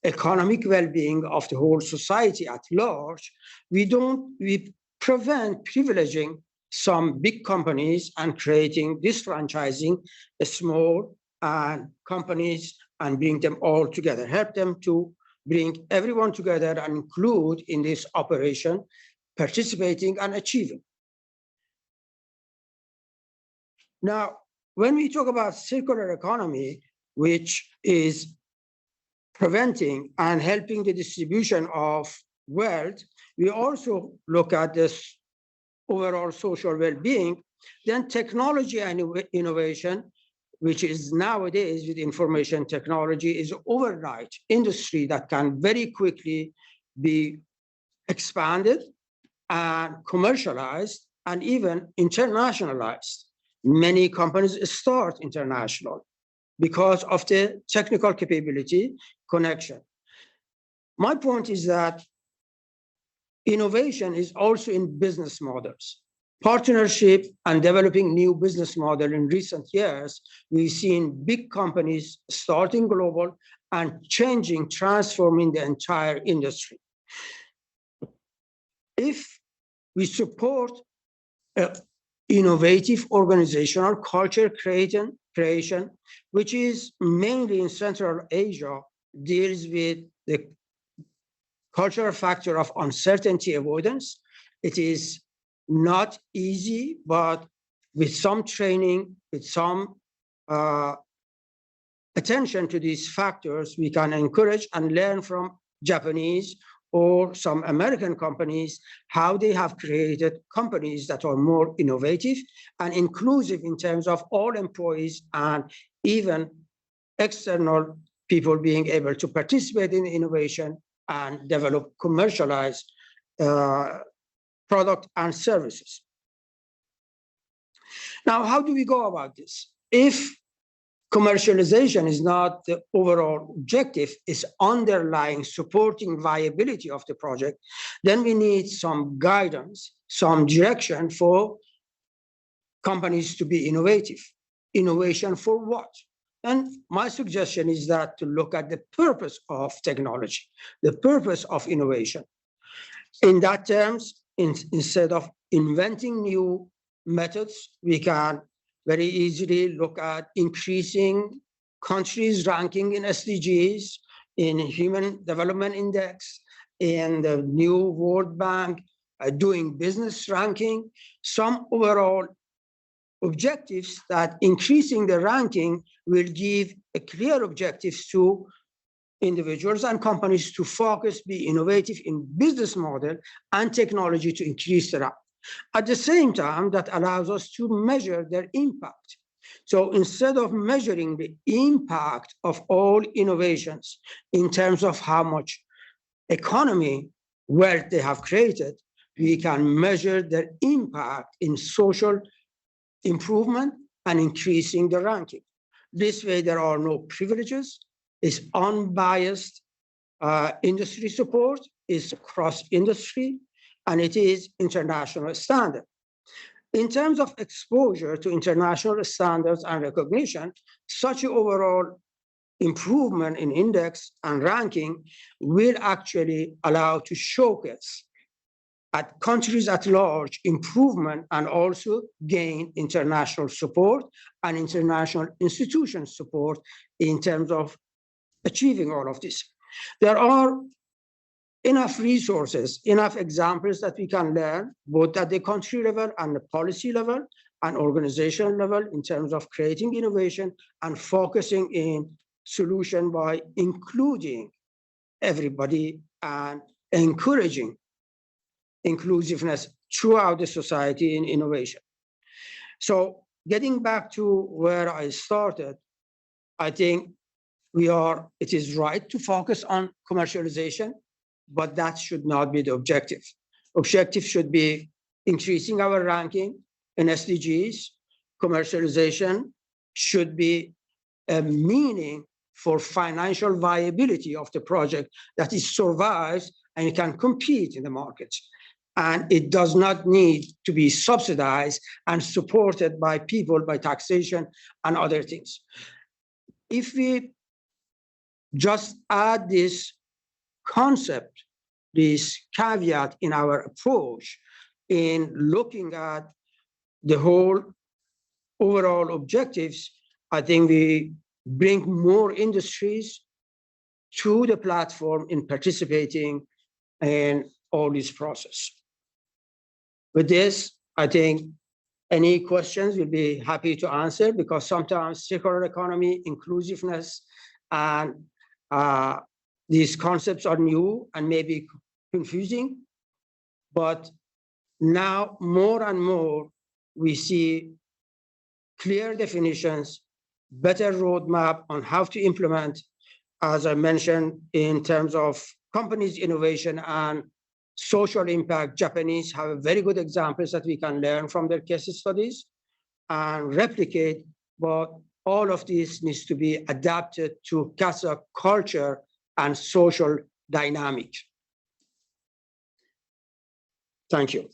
economic well-being of the whole society at large, we prevent privileging some big companies and creating disfranchising small companies and bring them all together, help them to bring everyone together and include in this operation, participating and achieving. Now, when we talk about circular economy, which is preventing and helping the distribution of wealth, we also look at this overall social well-being, then technology and innovation, which is nowadays with information technology, is overnight industry that can very quickly be expanded and commercialized and even internationalized. Many companies start international because of the technical capability connection. My point is that innovation is also in business models. Partnership and developing new business model in recent years, we've seen big companies starting global and changing, transforming the entire industry. If we support innovative organizational culture creation, which is mainly in Central Asia, deals with the cultural factor of uncertainty avoidance. It is not easy, but with some training, with some attention to these factors, we can encourage and learn from Japanese or some American companies, how they have created companies that are more innovative and inclusive in terms of all employees and even external people being able to participate in innovation and develop commercialized product and services. Now, how do we go about this? If commercialization is not the overall objective, it's underlying supporting viability of the project, then we need some guidance, some direction for companies to be innovative. Innovation for what? And my suggestion is that to look at the purpose of technology, the purpose of innovation. In that terms, instead of inventing new methods, we can very easily look at increasing countries' ranking in SDGs, in Human Development Index, in the new World Bank, doing business ranking, some overall objectives that increasing the ranking will give a clear objectives to individuals and companies to focus, be innovative in business model and technology to increase the rank. At the same time, that allows us to measure their impact. So instead of measuring the impact of all innovations in terms of how much economy wealth they have created, we can measure their impact in social improvement and increasing the ranking. This way, there are no privileges, it's unbiased industry support, it's cross-industry, and it is international standard. In terms of exposure to international standards and recognition, such an overall improvement in index and ranking will actually allow to showcase at countries at large improvement and also gain international support and international institution support in terms of achieving all of this. There are enough resources, enough examples that we can learn, both at the country level and the policy level and organizational level in terms of creating innovation and focusing in solution by including everybody and encouraging inclusiveness throughout the society in innovation. So getting back to where I started, I think it is right to focus on commercialization, but that should not be the objective. Objective should be increasing our ranking in SDGs. Commercialization should be a meaning for financial viability of the project that it survives and it can compete in the markets. And it does not need to be subsidized and supported by people, by taxation and other things. If we just add this concept, this caveat in our approach in looking at the whole overall objectives, I think we bring more industries to the platform in participating in all this process. With this, I think any questions we'll be happy to answer, because sometimes circular economy, inclusiveness, and these concepts are new and maybe confusing, but now more and more we see clear definitions, better roadmap on how to implement, as I mentioned, in terms of companies' innovation and social impact. Japanese have very good examples that we can learn from their case studies and replicate, but all of this needs to be adapted to Kazakh culture and social dynamic. Thank you.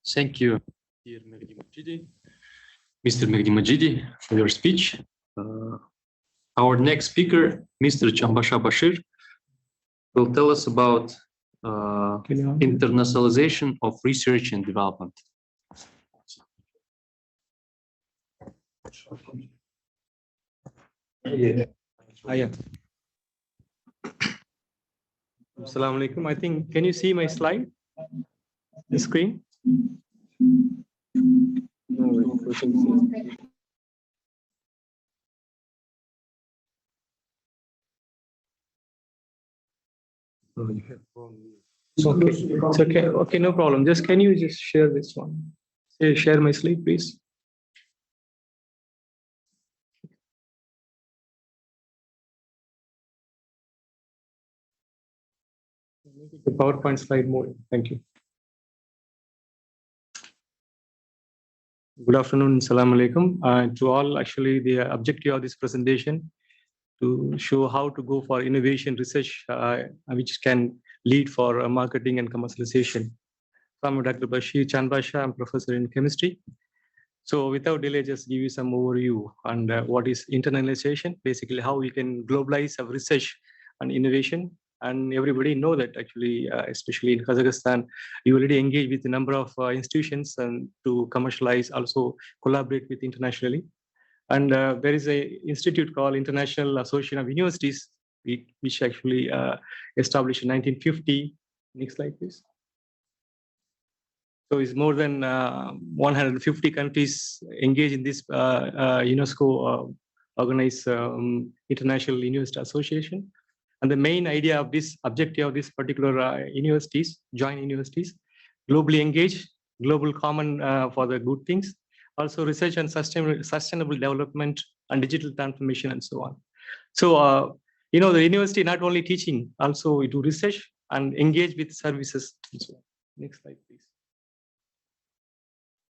Thank you, dear Mr. Mehdi Majidi, for your speech. Our next speaker, Mr. Chambasha Bashir, will tell us about internationalization of research and development. Assalamu alaikum. I think, can you see my slide? The screen? Okay, it's okay. Okay, no problem. Just can you just share this one? Share my slide, please. Make the PowerPoint slide more. Thank you. Good afternoon. Assalamu alaikum. To all, actually, the objective of this presentation to show how to go for innovation research, which can lead for marketing and commercialization. I'm Dr. Bashir Chanbasha. I'm professor in chemistry. So without delay, just give you some overview on what is internalization, basically how we can globalize our research and innovation. And everybody know that actually, especially in Kazakhstan, you already engage with a number of institutions and to commercialize, also collaborate with internationally. And there is an institute called International Association of Universities, which actually established in 1950. Next slide, please. So it's more than 150 countries engaged in this UNESCO organized International University Association. And the main idea of this objective of this particular universities, joint universities, globally engaged, global common for the good things, also research and sustainable development and digital transformation and so on. So, the university not only teaching, also we do research and engage with services and so on. Next slide, please.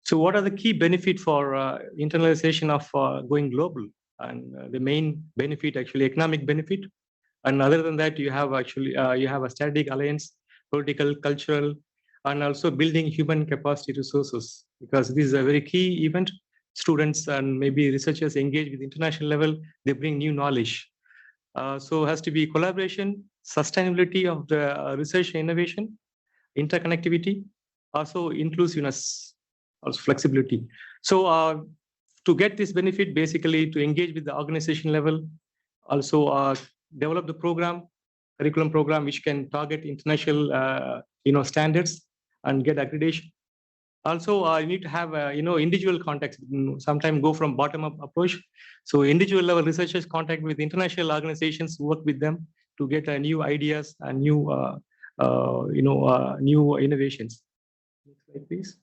So what are the key benefits for internalization of going global? And the main benefit, actually economic benefit. And other than that, you have actually, you have a strategic alliance, political, cultural, and also building human capacity resources, because this is a very key event. Students and maybe researchers engage with international level, they bring new knowledge. So it has to be collaboration, sustainability of the research and innovation, interconnectivity, also inclusiveness, also flexibility. So to get this benefit, basically to engage with the organization level, also develop the program, curriculum program, which can target international standards and get accreditation. Also, you need to have individual contacts. Sometimes go from bottom-up approach. So individual level researchers contact with international organizations, work with them to get new ideas and new new innovations. Next slide, please.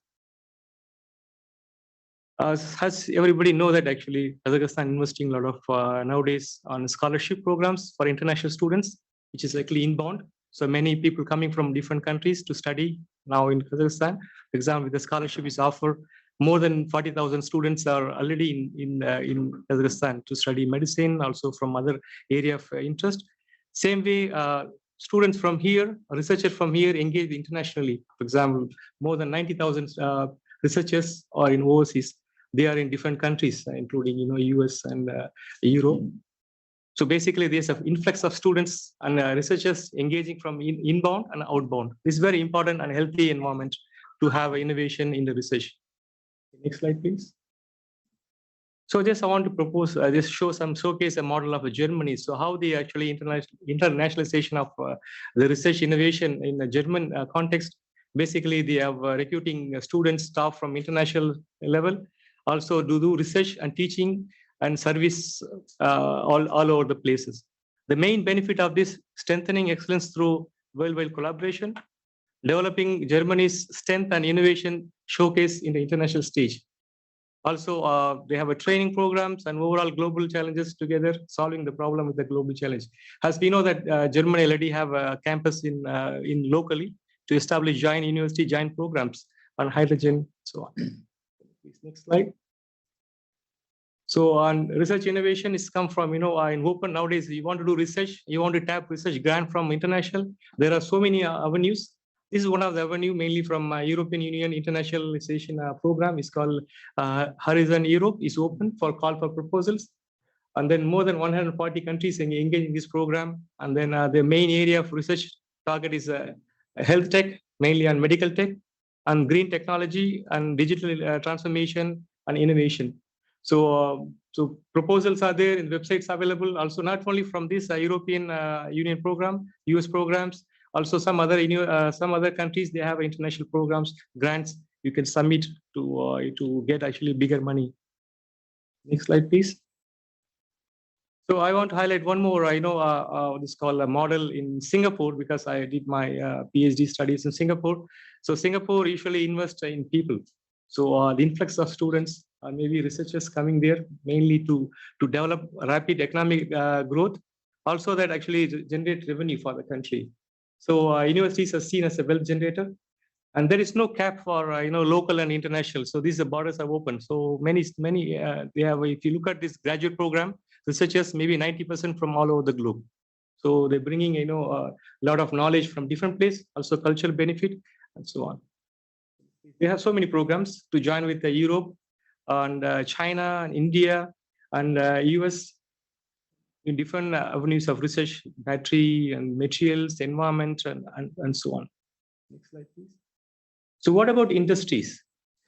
As everybody know that actually Kazakhstan investing a lot of nowadays on scholarship programs for international students, which is actually inbound. So many people coming from different countries to study now in Kazakhstan. For example, with the scholarship is offered, more than 40,000 students are already in Kazakhstan to study medicine, also from other area of interest. Same way, students from here, researchers from here engage internationally. For example, more than 90,000 researchers are in overseas. They are in different countries, including US and Europe. So basically, there's an influx of students and researchers engaging from inbound and outbound. This is very important and healthy environment to have innovation in the research. Next slide, please. So just I want to propose, just showcase a model of Germany. So how the actually internationalization of the research innovation in the German context. Basically, they are recruiting students, staff from international level, also do research and teaching and service all over the places. The main benefit of this, strengthening excellence through worldwide collaboration, developing Germany's strength and innovation showcase in the international stage. Also, they have a training programs and overall global challenges together, solving the problem with the global challenge. As we know that Germany already have a campus in locally to establish joint university, joint programs on hydrogen, so on. Please, next slide. So on research innovation is come from, in open nowadays, you want to do research, you want to tap research grant from international. There are so many avenues. This is one of the avenue, mainly from European Union internationalization program. It's called Horizon Europe. Is open for call for proposals. And then more than 140 countries engage in this program. And then the main area of research target is health tech, mainly on medical tech, and green technology and digital transformation and innovation. So proposals are there in websites available. Also, not only from this European Union program, US programs, also some other countries, they have international programs, grants. You can submit to get actually bigger money. Next slide, please. So I want to highlight one more. This is called a model in Singapore, because I did my PhD studies in Singapore. So Singapore usually invests in people. So the influx of students, maybe researchers coming there mainly to develop rapid economic growth, also that actually generate revenue for the country. So universities are seen as a wealth generator, and there is no cap for local and international. So these borders are open. So many they have. If you look at this graduate program, researchers maybe 90% from all over the globe. So they're bringing a lot of knowledge from different places, also cultural benefit and so on. They have so many programs to join with Europe and China and India and US in different avenues of research, battery and materials, environment, and so on. Next slide, please. So what about industries?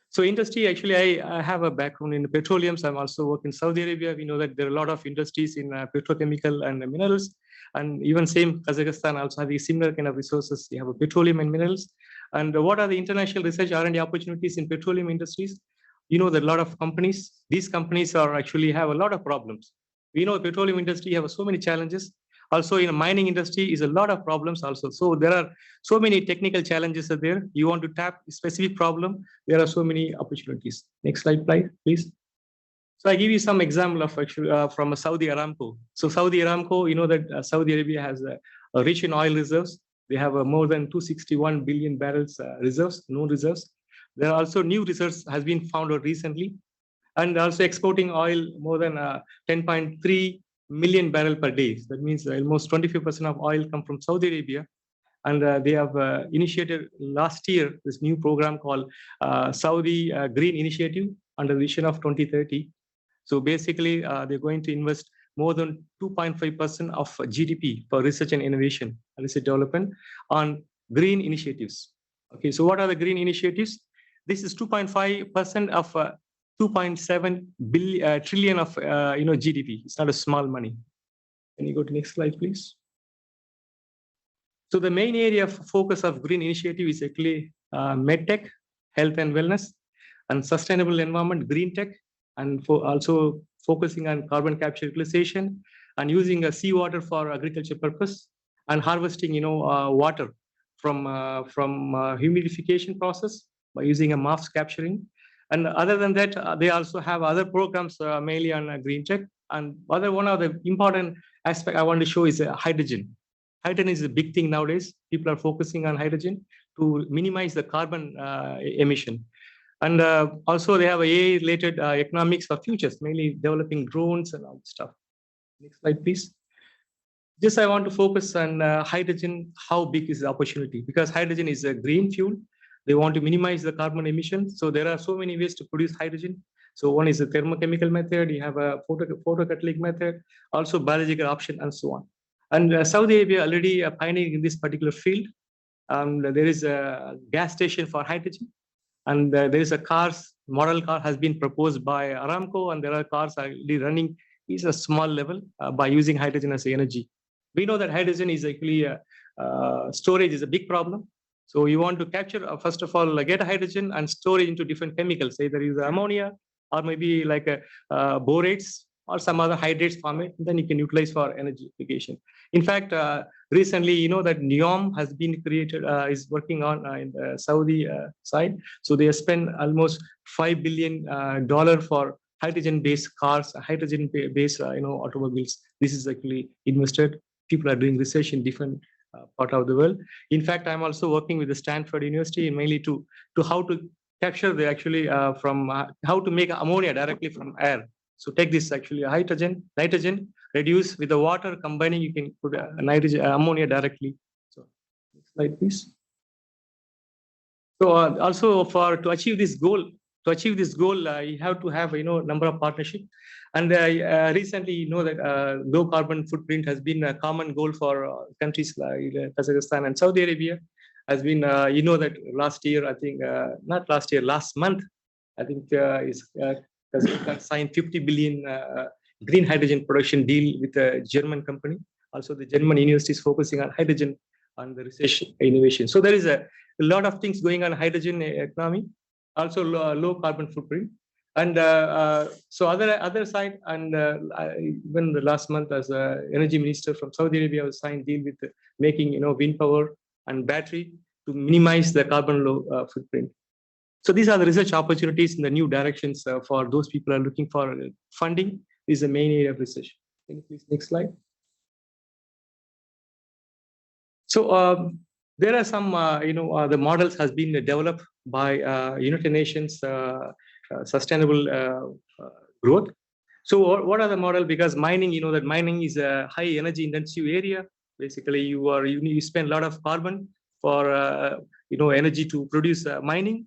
So industry, actually, I have a background in petroleum. So I'm also working in Saudi Arabia. We know that there are a lot of industries in petrochemical and minerals. And even same Kazakhstan also having similar kind of resources. They have a petroleum and minerals. And what are the international research R&D opportunities in petroleum industries? You know that a lot of companies, these companies are actually have a lot of problems. We know the petroleum industry have so many challenges. Also, in the mining industry is a lot of problems also. So there are so many technical challenges are there. You want to tap a specific problem, there are so many opportunities. Next slide, please. So I give you some example of actually from Saudi Aramco. So Saudi Aramco, you know that Saudi Arabia has a rich in oil reserves. They have more than 261 billion barrels reserves, known reserves. There are also new reserves has been found out recently, and also exporting oil more than 10.3 million barrel per day. So that means almost 25% of oil come from Saudi Arabia. And they have initiated last year this new program called Saudi Green Initiative under the vision of 2030. So basically, they're going to invest more than 2.5% of GDP for research and innovation, research development on green initiatives. Okay, so what are the green initiatives? This is 2.5% of 2.7 trillion of GDP. It's not a small money. Can you go to next slide, please? So the main area of focus of green initiative is actually medtech, health and wellness, and sustainable environment, green tech, and also focusing on carbon capture utilization and using seawater for agriculture purpose and harvesting, water from humidification process by using a MAFS capturing. And other than that, they also have other programs mainly on green tech. And one of the important aspect I want to show is hydrogen. Hydrogen is a big thing nowadays. People are focusing on hydrogen to minimize the carbon emission. And also they have AI-related economics for futures, mainly developing drones and all that stuff. Next slide, please. Just I want to focus on hydrogen, how big is the opportunity? Because hydrogen is a green fuel. They want to minimize the carbon emissions. So there are so many ways to produce hydrogen. So one is a thermochemical method, you have a photocatalytic method, also biological option, and so on. And Saudi Arabia already pioneering in this particular field. There is a gas station for hydrogen. And there is a model car has been proposed by Aramco, and there are cars already running at a small level by using hydrogen as energy. We know that hydrogen is actually, storage is a big problem. So you want to capture, first of all, get hydrogen and store it into different chemicals, either use ammonia or maybe like borates or some other hydrates from it, then you can utilize for energy application. In fact, recently, you know that NEOM has been created, is working on in the Saudi side. So they have spent almost $5 billion for hydrogen-based cars, hydrogen-based automobiles. This is actually invested. People are doing research in different part of the world. In fact, I'm also working with the Stanford University mainly to how to capture the actually from how to make ammonia directly from air. So take this actually nitrogen, reduce with the water, combining, you can put ammonia directly. So next slide, please. So also to achieve this goal, you have to have number of partnership. And recently, that low carbon footprint has been a common goal for countries like Kazakhstan and Saudi Arabia. Has been that last year, I think not last year, last month, I think Kazakhstan signed 50 billion green hydrogen production deal with a German company. Also, the German university is focusing on hydrogen and the research innovation. So there is a lot of things going on hydrogen economy, also low carbon footprint. And so other side, and even the last month as a energy minister from Saudi Arabia was signed deal with making wind power and battery to minimize the carbon low footprint. So these are the research opportunities in the new directions for those people who are looking for funding. This is the main area of research. Can you please next slide? So there are some the models has been developed by United Nations sustainable growth. So what are the model? Because mining, that mining is a high energy intensive area. Basically, you spend a lot of carbon for energy to produce mining,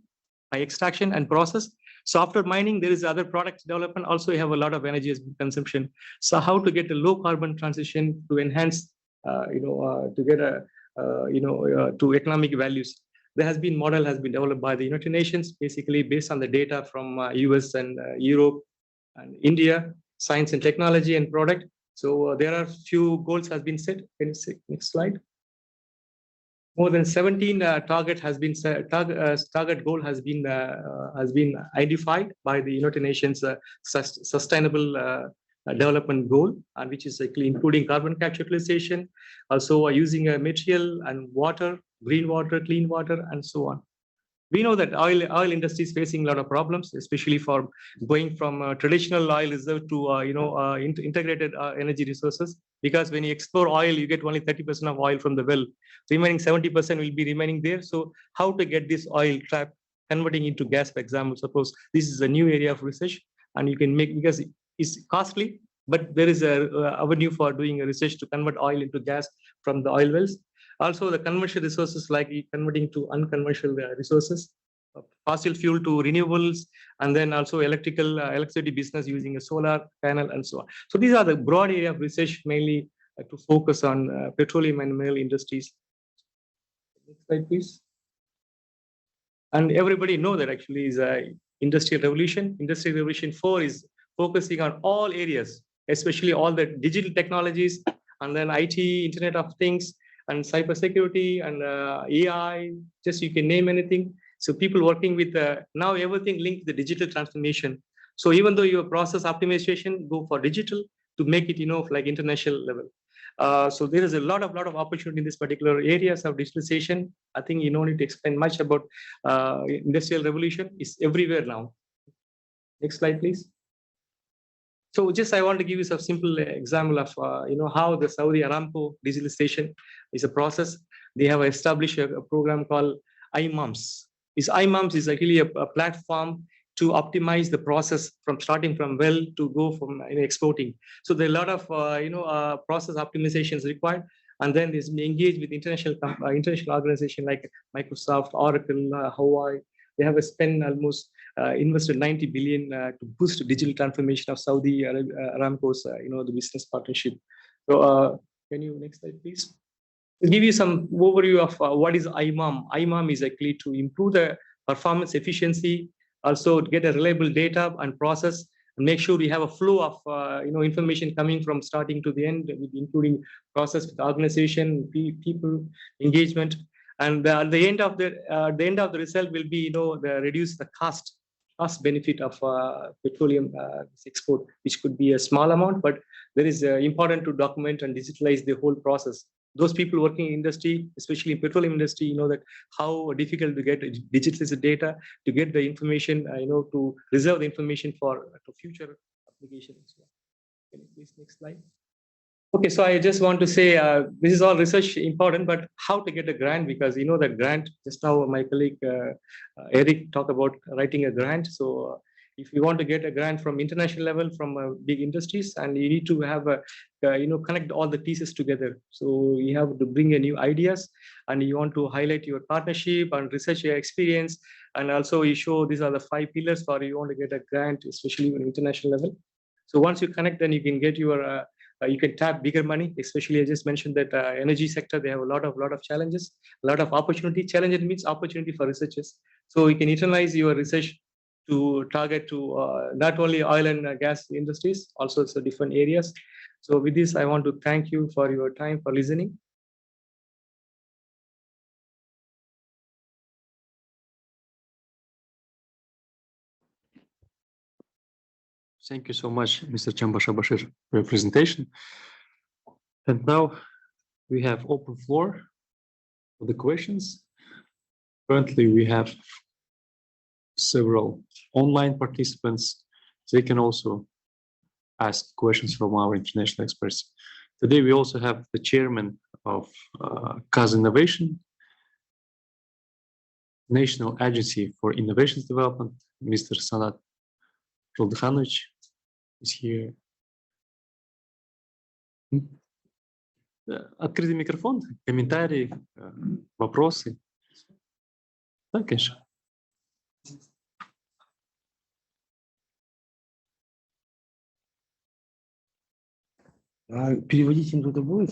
extraction and process. So after mining, there is other product development. Also, you have a lot of energy consumption. So how to get a low carbon transition to enhance, to get a to economic values. There has been model has been developed by the United Nations, basically based on the data from US and Europe and India, science and technology and product. So there are few goals has been set. Can you see next slide? More than 17 target has been set, target goal has been identified by the United Nations Sustainable development goal, and which is actually including carbon capture utilization, also using a material and water, green water, clean water, and so on. We know that oil industry is facing a lot of problems, especially for going from traditional oil reserve to integrated energy resources. Because when you explore oil, you get only 30% of oil from the well. Remaining 70% will be remaining there. So how to get this oil trap converting into gas, for example? Suppose this is a new area of research, and you can make, because it's costly, but there is a avenue for doing a research to convert oil into gas from the oil wells. Also, the conventional resources like converting to unconventional resources, fossil fuel to renewables, and then also electricity business using a solar panel and so on. So these are the broad area of research, mainly to focus on petroleum and mineral industries. Next slide, please. And everybody know that actually is a industrial revolution. Industrial Revolution 4 is focusing on all areas, especially all the digital technologies, and then IT, Internet of Things, and cybersecurity, and AI, just you can name anything. So people working with now everything linked to the digital transformation. So even though your process optimization, go for digital to make it, like international level. So there is a lot of opportunity in this particular areas of digitalization. I think you don't need to explain much about industrial revolution. It's everywhere now. Next slide, please. So just I want to give you some simple example of how the Saudi Aramco digitalization is a process. They have established a program called IMAMS. This IMAMS is actually a platform to optimize the process from starting from well to go from exporting. So there are a lot of process optimizations required, and then there's engaged with international organizations like Microsoft, Oracle, Hawaii. They have spent almost invested 90 billion to boost digital transformation of Saudi Aramco's the business partnership. So can you next slide, please? To give you some overview of what is IMAM. IMAM is actually to improve the performance efficiency, also to get a reliable data and process, and make sure we have a flow of information coming from starting to the end, including process with organization, people engagement, and at the end of the result will be reduce the cost benefit of petroleum export, which could be a small amount, but there is important to document and digitalize the whole process. Those people working in industry, especially in petroleum industry, know that how difficult to get digitalized data, to get the information, to reserve the information for future applications. Can you please next slide? Okay, so I just want to say this is all research important, but how to get a grant, because that grant, just now my colleague Eric talked about writing a grant. So if you want to get a grant from international level, from big industries, and you need to have connect all the pieces together. So you have to bring new ideas, and you want to highlight your partnership and research your experience, and also you show these are the 5 pillars for you want to get a grant, especially on international level. So once you connect, then you can get your you can tap bigger money. Especially I just mentioned that energy sector, they have a lot of challenges, a lot of opportunity. Challenge means opportunity for researchers. So you can internalize your research to target to not only oil and gas industries, also so different areas. So with this, I want to thank you for your time, for listening. Thank you so much, Mr. Chambasha Bashir, for your presentation. And now we have open floor for the questions. Currently, we have several online participants. They can also ask questions from our international experts. Today, we also have the chairman of Kaz Innovation, National Agency for Innovations Development, Mr. Sanat Жолдыханович is here. Открытый микрофон, комментарии, вопросы. Да, конечно. Переводить им туда будет?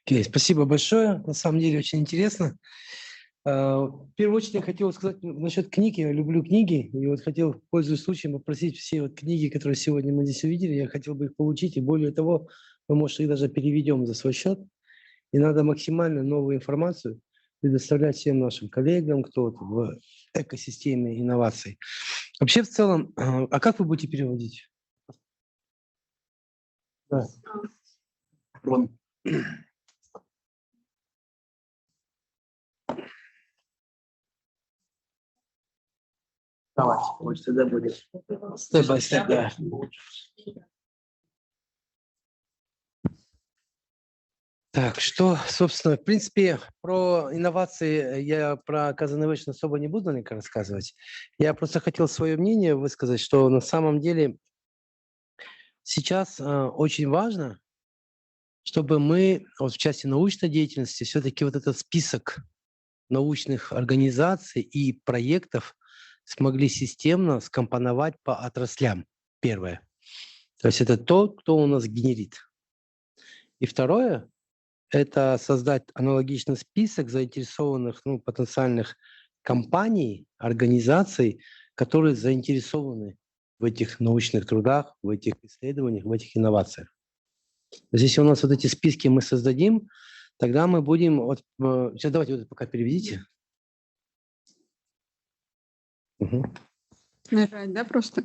Окей, спасибо большое. На самом деле очень интересно. В первую очередь я хотел сказать насчет книг. Я люблю книги. И вот хотел, пользуясь случаем, попросить все вот книги, которые сегодня мы здесь увидели, я хотел бы их получить. И более того, мы, может, их даже переведем за свой счет. И надо максимально новую информацию предоставлять всем нашим коллегам, кто вот в экосистеме инноваций. Вообще в целом, а как вы будете переводить? Да. Давайте, вот тогда будет степ-бай-степ, да. Так, что, собственно, в принципе, про инновации я про Казахстан особо не буду, наверное, рассказывать. Я просто хотел свое мнение высказать, что на самом деле сейчас очень важно, чтобы мы вот в части научной деятельности все-таки вот этот список научных организаций и проектов смогли системно скомпоновать по отраслям. Первое. То есть это то, кто у нас генерит. И второе – это создать аналогичный список заинтересованных, потенциальных компаний, организаций, которые заинтересованы в этих научных трудах, в этих исследованиях, в этих инновациях. То есть если у нас вот эти списки мы создадим, тогда мы будем… сейчас давайте вот пока переведите. Нажать, да, просто?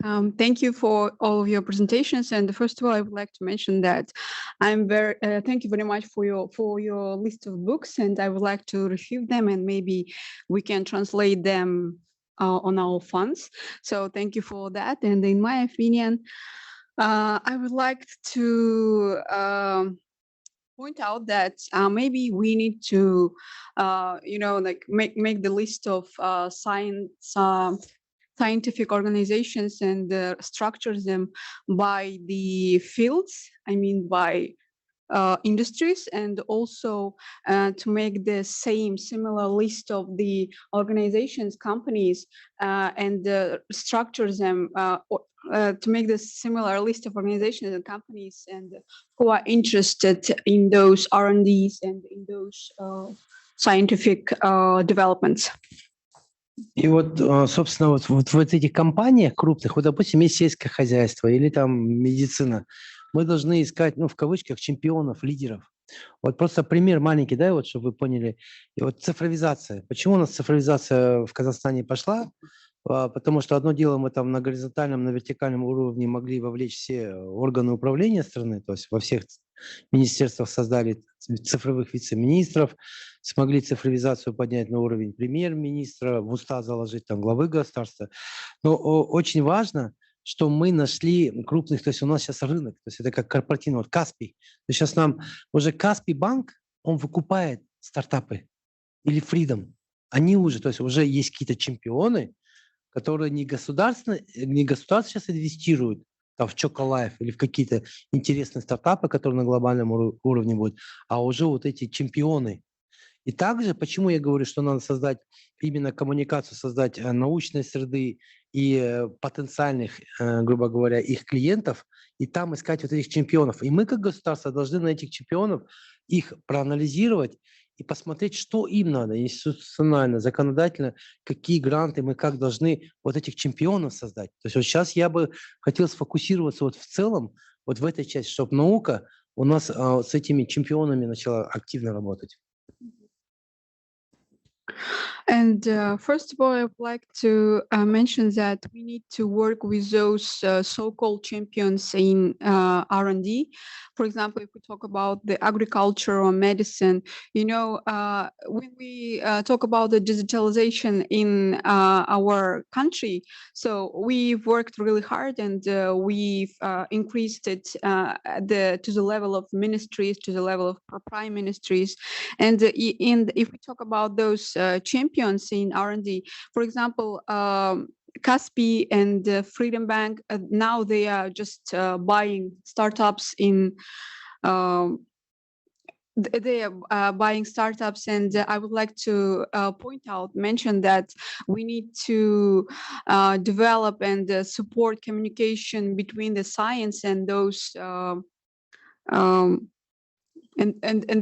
Thank you for all of your presentations. And first of all, I would like to mention that I'm very thank you very much for your list of books, and I would like to receive them, and maybe we can translate them on our funds. So thank you for that. And in my opinion, I would like to point out that maybe we need to, make the list of scientific organizations and structure them by the fields, I mean by industries, and also to make the similar list of the organizations, companies, and structure them, to make the similar list of organizations and companies and who are interested in those R&Ds and in those scientific developments. И вот, собственно, вот в этих компаниях крупных, вот, допустим, есть сельское хозяйство или там медицина, мы должны искать, в кавычках, чемпионов, лидеров. Вот просто пример маленький, да, вот, чтобы вы поняли. И вот цифровизация. Почему у нас цифровизация в Казахстане пошла? Потому что одно дело мы там на горизонтальном, на вертикальном уровне могли вовлечь все органы управления страны, то есть во всех министерствах создали цифровых вице-министров, смогли цифровизацию поднять на уровень премьер-министра, в уста заложить там главы государства. Но очень важно, что мы нашли крупных, то есть у нас сейчас рынок, то есть это как корпоративный, вот Каспий. То есть сейчас нам уже Каспий банк, он выкупает стартапы или Freedom. Они уже, то есть уже есть какие-то чемпионы, которые не государство сейчас инвестируют там, в Чоколайф или в какие-то интересные стартапы, которые на глобальном уровне будут, а уже вот эти чемпионы. И также, почему я говорю, что надо создать именно коммуникацию, создать научной среды и потенциальных, грубо говоря, их клиентов, и там искать вот этих чемпионов. И мы, как государство, должны на этих чемпионов их проанализировать и посмотреть, что им надо институционально, законодательно, какие гранты мы как должны вот этих чемпионов создать. То есть вот сейчас я бы хотел сфокусироваться вот в целом, вот в этой части, чтобы наука у нас с этими чемпионами начала активно работать. And first of all, I would like to mention that we need to work with those so-called champions in R&D. For example, if we talk about the agriculture or medicine, when we talk about the digitalization in our country, so we've worked really hard and we've increased it to the level of ministries, to the level of prime ministries. And if we talk about those champions in R&D, for example, Kaspi and Freedom Bank, now they are just buying startups they are buying startups, and I would like to mention that we need to develop and support communication between the science and those and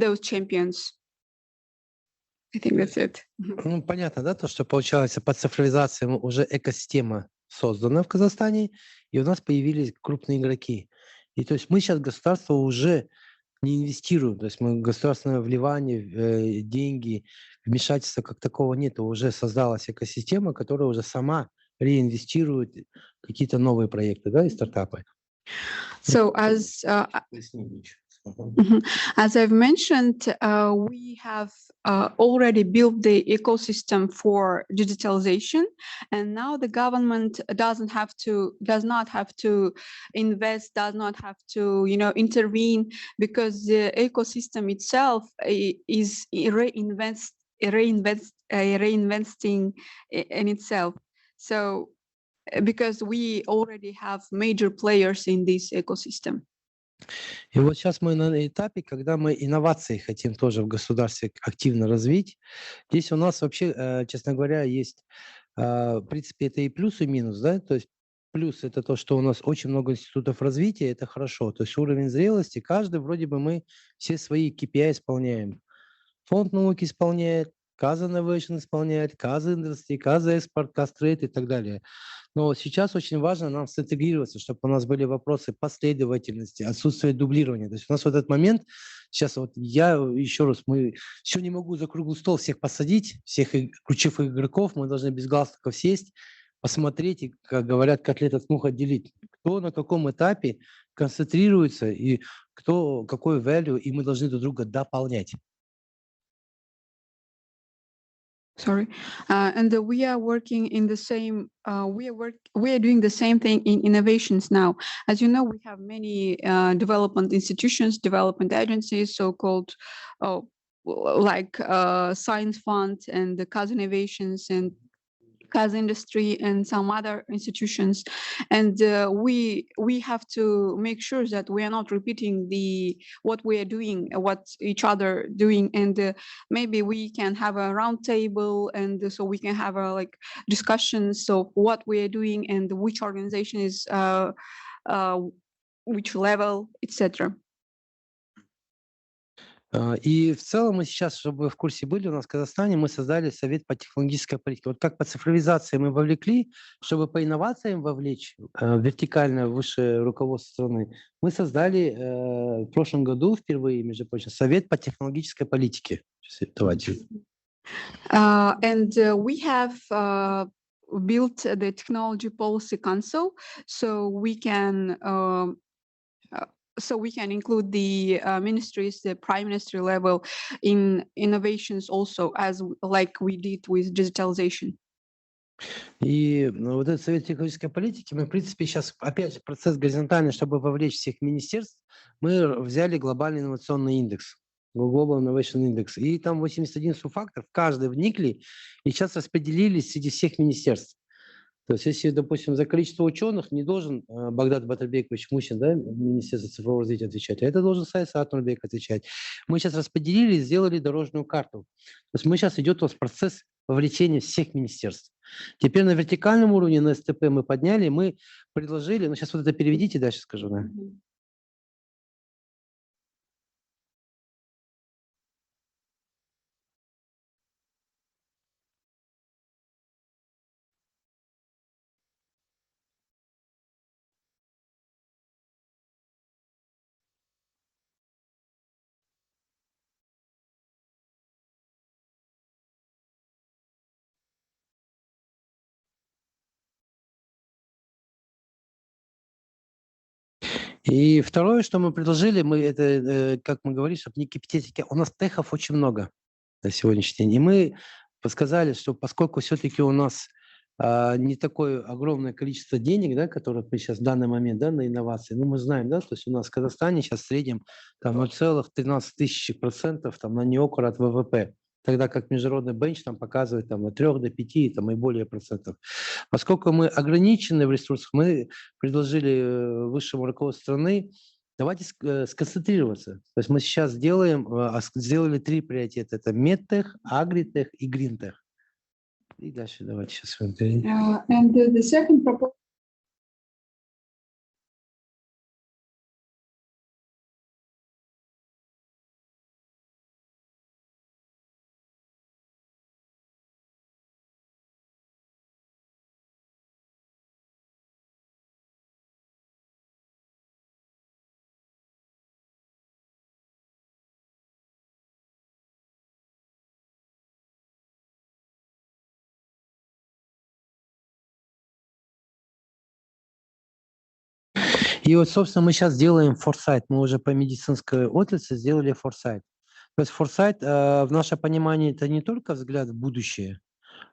those champions. I think that's it. Понятно, да, то, что получается под цифровизацией уже экосистема создана в Казахстане, и у нас появились крупные игроки. И то есть мы сейчас, государство, уже не инвестируем. То есть мы государственное вливание, деньги, вмешательства как такого нет. Уже создалась экосистема, которая уже сама реинвестирует какие-то новые проекты, да, и стартапы. So as I've mentioned, we have already built the ecosystem for digitalization, and now the government does not have to invest, does not have to intervene, because the ecosystem itself is reinvesting in itself. So because we already have major players in this ecosystem. И вот сейчас мы на этапе, когда мы инновации хотим тоже в государстве активно развить. Здесь у нас вообще, честно говоря, есть, в принципе, это и плюс, и минус, да, то есть плюс это то, что у нас очень много институтов развития, это хорошо, то есть уровень зрелости, каждый вроде бы мы все свои KPI исполняем. Фонд науки исполняет, Каза Innovation исполняет, Каза Industry, Каза Экспорт, Кастрейд и так далее. Но сейчас очень важно нам синтегрироваться, чтобы у нас были вопросы последовательности, отсутствия дублирования. То есть у нас в этот момент, сейчас вот я еще раз, мы еще не могу за круглый стол всех посадить, всех ключевых игроков, мы должны без галстуков сесть, посмотреть и, как говорят, котлет от мух отделить. Кто на каком этапе концентрируется и кто какой value, и мы должны друг друга дополнять. Sorry, and we are working in the same. We are doing the same thing in innovations now. As you know, we have many development institutions, development agencies, so-called, like Science Fund and the Kaz Innovations and Kaz Industry and some other institutions, and we have to make sure that we are not repeating what we are doing, what each other doing, and maybe we can have a round table, and so we can have like discussions of what we are doing and which organization is which level, etc. И в целом мы сейчас, чтобы вы в курсе были, у нас в Казахстане мы создали совет по технологической политике. Вот как по цифровизации мы вовлекли, чтобы по инновациям вовлечь вертикальное высшее руководство страны, мы создали в прошлом году впервые, между прочим, совет по технологической политике. Давайте. And we have built the Technology Policy Council, so we can include the ministries, the prime ministry level in innovations also, as like we did with digitalization. И вот этот совет технологической политики, мы, в принципе, сейчас опять процесс горизонтальный, чтобы вовлечь всех министерств, мы взяли глобальный инновационный индекс, Global Innovation Index, и там 81 субфактор, каждый вникли, и сейчас распределились среди всех министерств. То есть, если, допустим, за количество ученых не должен Багдад Батырбекович Мусин, да, Министерство цифрового развития отвечать, а это должен Сайсат Нурбек отвечать. Мы сейчас распределили и сделали дорожную карту. То есть сейчас идет у нас процесс вовлечения всех министерств. Теперь на вертикальном уровне, на СТП мы подняли, мы предложили, ну сейчас вот это переведите, дальше скажу, да. И второе, что мы предложили, мы это, как мы говорили, чтобы не кипятить, у нас техов очень много на сегодняшний день. И мы подсказали, что поскольку все-таки у нас не такое огромное количество денег, да, которое мы сейчас в данный момент, да, на инновации, ну мы знаем, да, то есть у нас в Казахстане сейчас в среднем там 0,13% там, на неокр от ВВП, тогда как международный бенч там показывает там, от 3 до 5 там, и более процентов. Поскольку мы ограничены в ресурсах, мы предложили высшему руководству страны, давайте сконцентрироваться. То есть мы сейчас сделали 3 приоритета. Это медтех, агритех и гринтех. И дальше давайте сейчас смотрим. And the second proposal И вот, собственно, мы сейчас делаем форсайт. Мы уже по медицинской отрасли сделали форсайт. То есть форсайт, в наше понимание, это не только взгляд в будущее,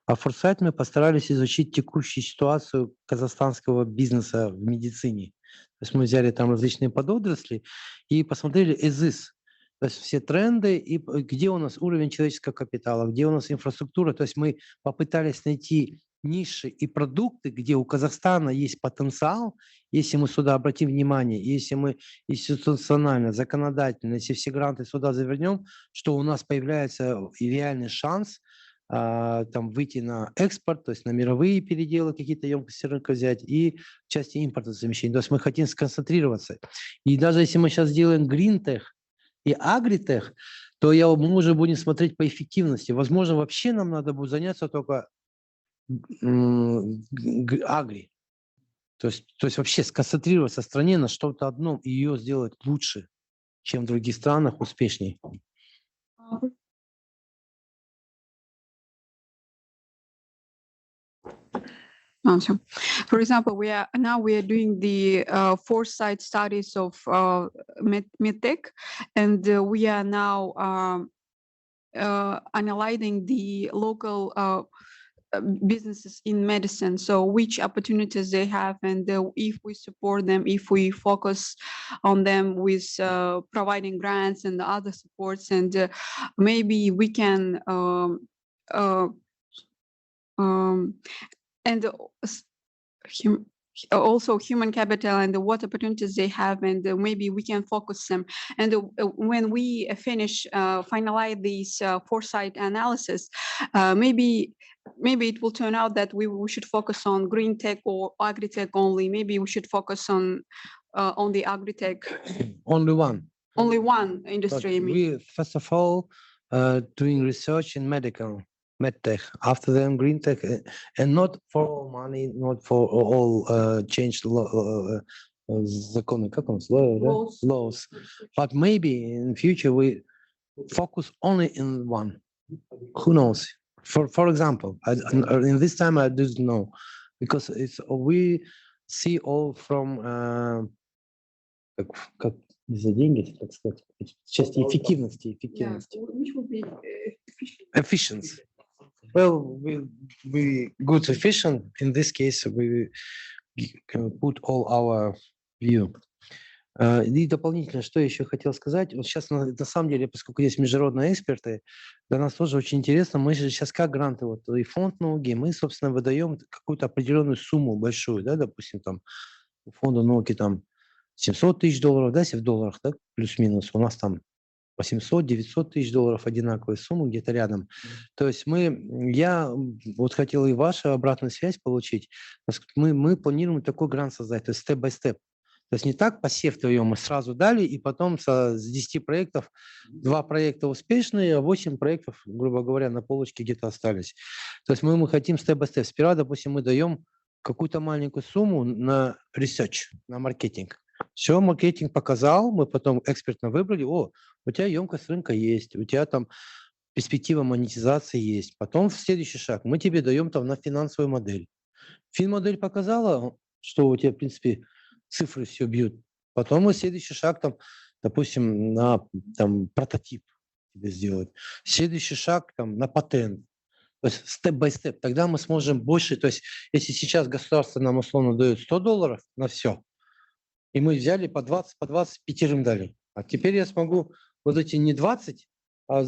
а форсайт мы постарались изучить текущую ситуацию казахстанского бизнеса в медицине. То есть мы взяли там различные подотрасли и посмотрели as is. То есть все тренды, и где у нас уровень человеческого капитала, где у нас инфраструктура. То есть мы попытались найти ниши и продукты, где у Казахстана есть потенциал, если мы сюда обратим внимание, если мы институционально, законодательно, если все гранты сюда завернем, что у нас появляется реальный шанс там выйти на экспорт, то есть на мировые переделы, какие-то емкости рынка взять и в части импорта замещения. То есть мы хотим сконцентрироваться. И даже если мы сейчас делаем гринтех и агритех, то мы уже будем смотреть по эффективности. Возможно, вообще нам надо будет заняться только агри. То есть вообще сконцентрироваться в стране на что-то одном и ее сделать лучше, чем в других странах, успешнее. Awesome. For example, we are doing the foresight studies of medtech, and we are now analyzing the local businesses in medicine. So which opportunities they have, and if we support them, if we focus on them with providing grants and other supports, and maybe we can and also human capital and what opportunities they have, and maybe we can focus them. And when we finalize these foresight analysis, maybe it will turn out that we should focus on green tech or agri-tech only. Maybe we should focus on the agri-tech. Only one industry. We first of all doing research in medtech, after them green tech, and not for all money, not for all changed laws, but maybe in future we focus only in one. Who knows? For example, in this time I don't know, because we see all from как за деньги, так сказать, части эффективности. Yeah, which would be Efficiency. Well, we good efficient. In this case, we can put all our view. И дополнительно, что еще хотел сказать. Вот сейчас, на самом деле, поскольку есть международные эксперты, для нас тоже очень интересно. Мы же сейчас как гранты, вот и фонд науки, мы, собственно, выдаем какую-то определенную сумму большую, да, допустим, там, у фонда науки там $700 тысяч, да, если в долларах, да, плюс-минус, у нас там $800-900 тысяч одинаковая сумма где-то рядом. То есть я вот хотел и вашу обратную связь получить. Мы планируем такой грант создать, то есть степ-бай-степ. То есть не так посев даем, мы сразу дали, и потом с 10 проектов 2 проекта успешные, а 8 проектов, грубо говоря, на полочке где-то остались. То есть мы хотим степ-бай-степ. Сперва, допустим, мы даем какую-то маленькую сумму на research, на маркетинг. Все, маркетинг показал, мы потом экспертно выбрали, у тебя емкость рынка есть, у тебя там перспектива монетизации есть. Потом в следующий шаг мы тебе даем там на финансовую модель. Финмодель показала, что у тебя, в принципе, цифры все бьют. Потом мы следующий шаг, там, допустим, на там, прототип тебе сделать. Следующий шаг там, на патент. То есть степ-бай-степ. Тогда мы сможем больше, то есть если сейчас государство нам условно дает $100 на все, и мы взяли по 20, по 20, 5 дали. А теперь я смогу вот эти не 20, а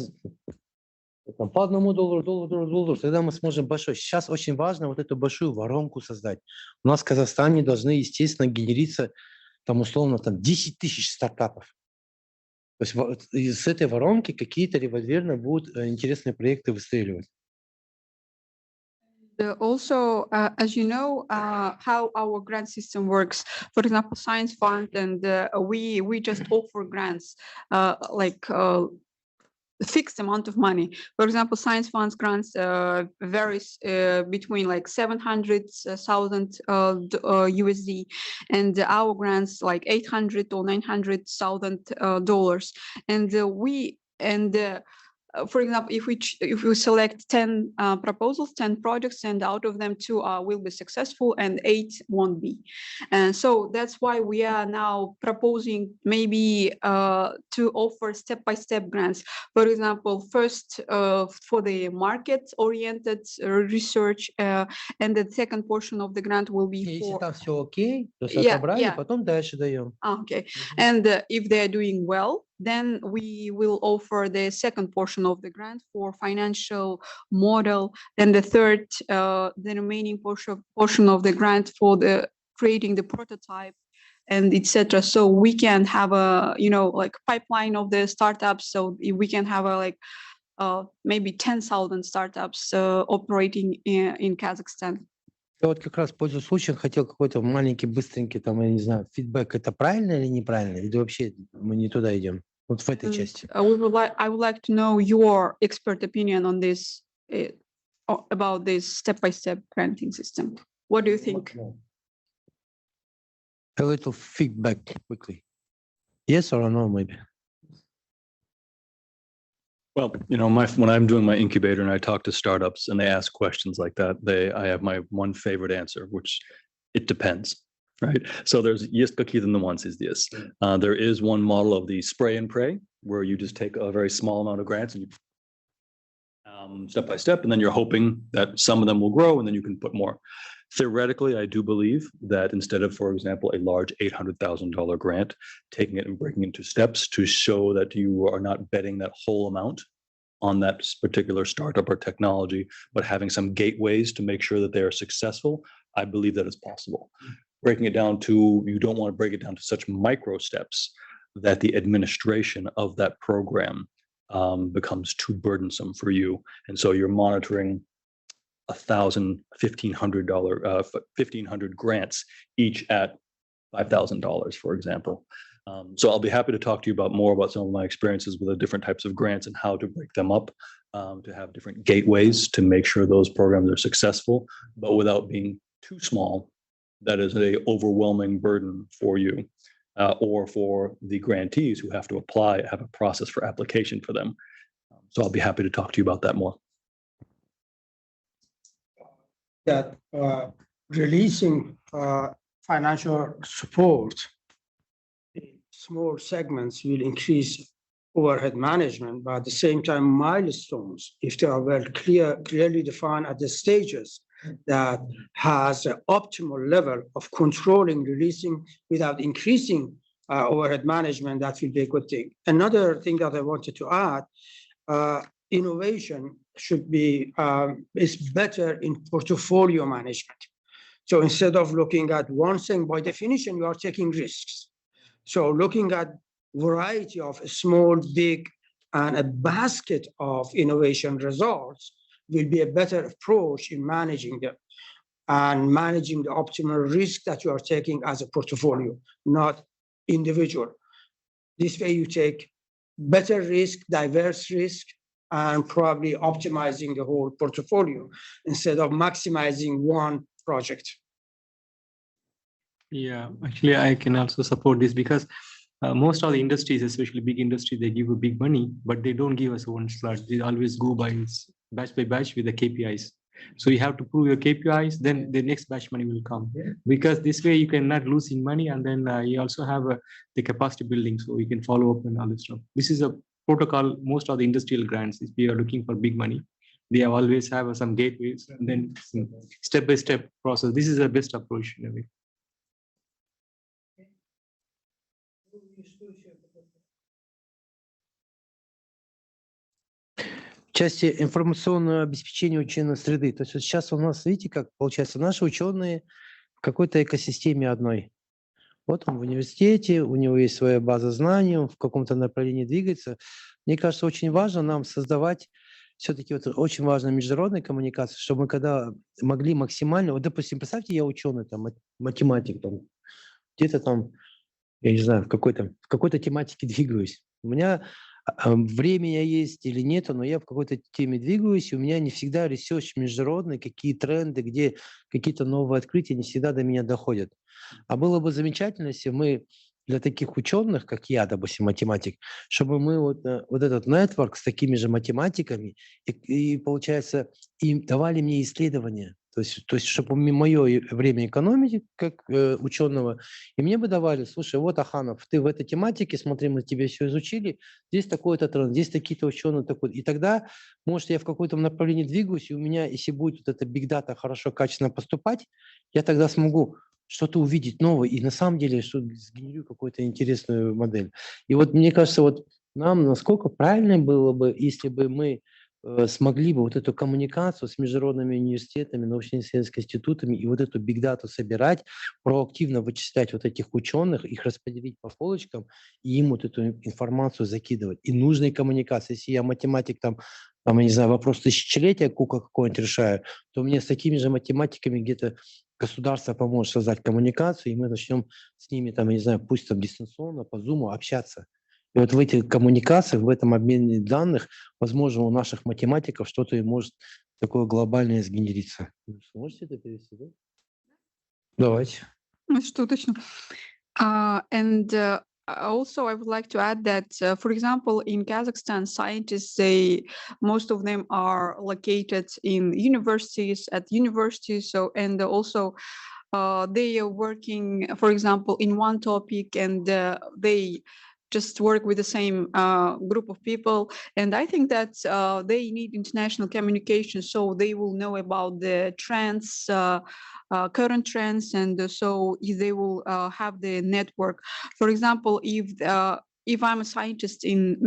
там, по $1, тогда мы сможем большой. Сейчас очень важно вот эту большую воронку создать. У нас в Казахстане должны, естественно, генериться там условно там 10 тысяч стартапов. То есть из этой воронки какие-то револьверно будут интересные проекты выстреливать. Also, as you know, how our grant system works. For example, Science Fund, and we just offer grants like fixed amount of money. For example, Science Fund's grants varies between like 700,000 USD, and our grants like 800 or 900,000 dollars. And for example, if we select 10 proposals, 10 projects, and out of them 2 will be successful and 8 won't be. And so that's why we are now proposing maybe to offer step-by-step grants. For example, first for the market-oriented research, and the second portion of the grant will be Если for... там все окей, то Yeah, отобрали, yeah. потом дальше даем. Okay, and if they are doing well, then we will offer the second portion of the grant for financial model, and the third, the remaining portion of the grant for the creating the prototype, and etc. So we can have a like pipeline of the startups. So we can have a like maybe 10,000 startups operating in Kazakhstan. Я вот как раз, пользуясь случаем, хотел какой-то маленький, быстренький, там, я не знаю, фидбэк. Это правильно или неправильно? Или вообще мы не туда идем? Вот в этой части. I would like to know your expert opinion on this, about this step-by-step granting system. What do you think? A little feedback quickly. Yes or no, maybe? Well, when I'm doing my incubator and I talk to startups and they ask questions like that, I have my one favorite answer, which it depends, right? So there's есть какие-то nuances здесь. There is one model of the spray and pray, where you just take a very small amount of grants and you step by step, and then you're hoping that some of them will grow and then you can put more. Theoretically, I do believe that instead of, for example, a large $800,000 grant, taking it and breaking it into steps to show that you are not betting that whole amount on that particular startup or technology, but having some gateways to make sure that they are successful, I believe that it's possible. Breaking it down to, you don't want to break it down to such micro steps that the administration of that program becomes too burdensome for you. And so you're monitoring $1,500 grants, each at $5,000, for example. So I'll be happy to talk to you more about some of my experiences with the different types of grants and how to break them up, to have different gateways to make sure those programs are successful, but without being too small. That is an overwhelming burden for you, or for the grantees who have to apply, have a process for application for them. So I'll be happy to talk to you about that more. That releasing financial support in small segments will increase overhead management, but at the same time, milestones, if they are well clearly defined at the stages, that has an optimal level of controlling, releasing without increasing overhead management, that will be a good thing. Another thing that I wanted to add, innovation should be is better in portfolio management. So instead of looking at one thing, by definition, you are taking risks. So looking at variety of small, big, and a basket of innovation results will be a better approach in managing them and managing the optimal risk that you are taking as a portfolio, not individual. This way you take better risk, diverse risk, and probably optimizing the whole portfolio instead of maximizing one project. Yeah, actually, I can also support this because most of the industries, especially big industry, they give you big money, but they don't give us one slot. They always go by batch with the KPIs. So you have to prove your KPIs, then the next batch money will come. Because this way you cannot losing money, and then you also have the capacity building, so you can follow up and all this stuff. This is a protocol. Most of the industrial grants, if we are looking for big money, they always have some gateways and then step-by-step process. This is the best approach in a way. В части информационного обеспечения учебной среды. То есть вот сейчас у нас, видите, как получается, наши ученые в какой-то экосистеме одной. Вот он в университете, у него есть своя база знаний, он в каком-то направлении двигается. Мне кажется, очень важно нам создавать все-таки вот очень важно международная коммуникация, чтобы мы когда могли максимально, вот, допустим, представьте, я ученый, там, математик, там, где-то там, я не знаю, в какой-то тематике двигаюсь. У меня времени есть или нет, но я в какой-то теме двигаюсь, и у меня не всегда ресерч международный, какие тренды, где какие-то новые открытия не всегда до меня доходят. А было бы замечательно, если мы для таких ученых, как я, допустим, математик, чтобы мы вот этот нетворк с такими же математиками и получается, им давали мне исследования. То есть чтобы мое время экономить как ученого, и мне бы давали, слушай, вот, Аханов, ты в этой тематике, смотри, мы тебе все изучили, здесь такой-то тренд, здесь такие-то ученые, такой. И тогда, может, я в каком-то направлении двигаюсь, и у меня, если будет вот эта big data хорошо, качественно поступать, я тогда смогу что-то увидеть новое, и на самом деле что сгенерирую какую-то интересную модель. И вот мне кажется, вот нам насколько правильно было бы, если бы мы смогли бы вот эту коммуникацию с международными университетами, научно-исследовательскими институтами и вот эту бигдату собирать, проактивно вычислять вот этих ученых, их распределить по полочкам и им вот эту информацию закидывать. И нужной коммуникации. Если я математик, там, я не знаю, вопрос тысячелетия какой-нибудь решаю, то мне с такими же математиками где-то государство поможет создать коммуникацию, и мы начнем с ними, там, я не знаю, пусть там дистанционно, по Zoom общаться. И вот в этих коммуникациях, в этом обмене данных, возможно, у наших математиков что-то и может такое глобальное сгенериться. Можете это перевести, да? Давайте. Что уточню? Also, I would like to add that, for example, in Kazakhstan, scientists, most of them are located in universities, So, and also they are working, for example, in one topic, and they just work with the same group of people. And I think that they need international communication, so they will know about the trends, current trends, and so they will have the network. For example, if I'm a scientist in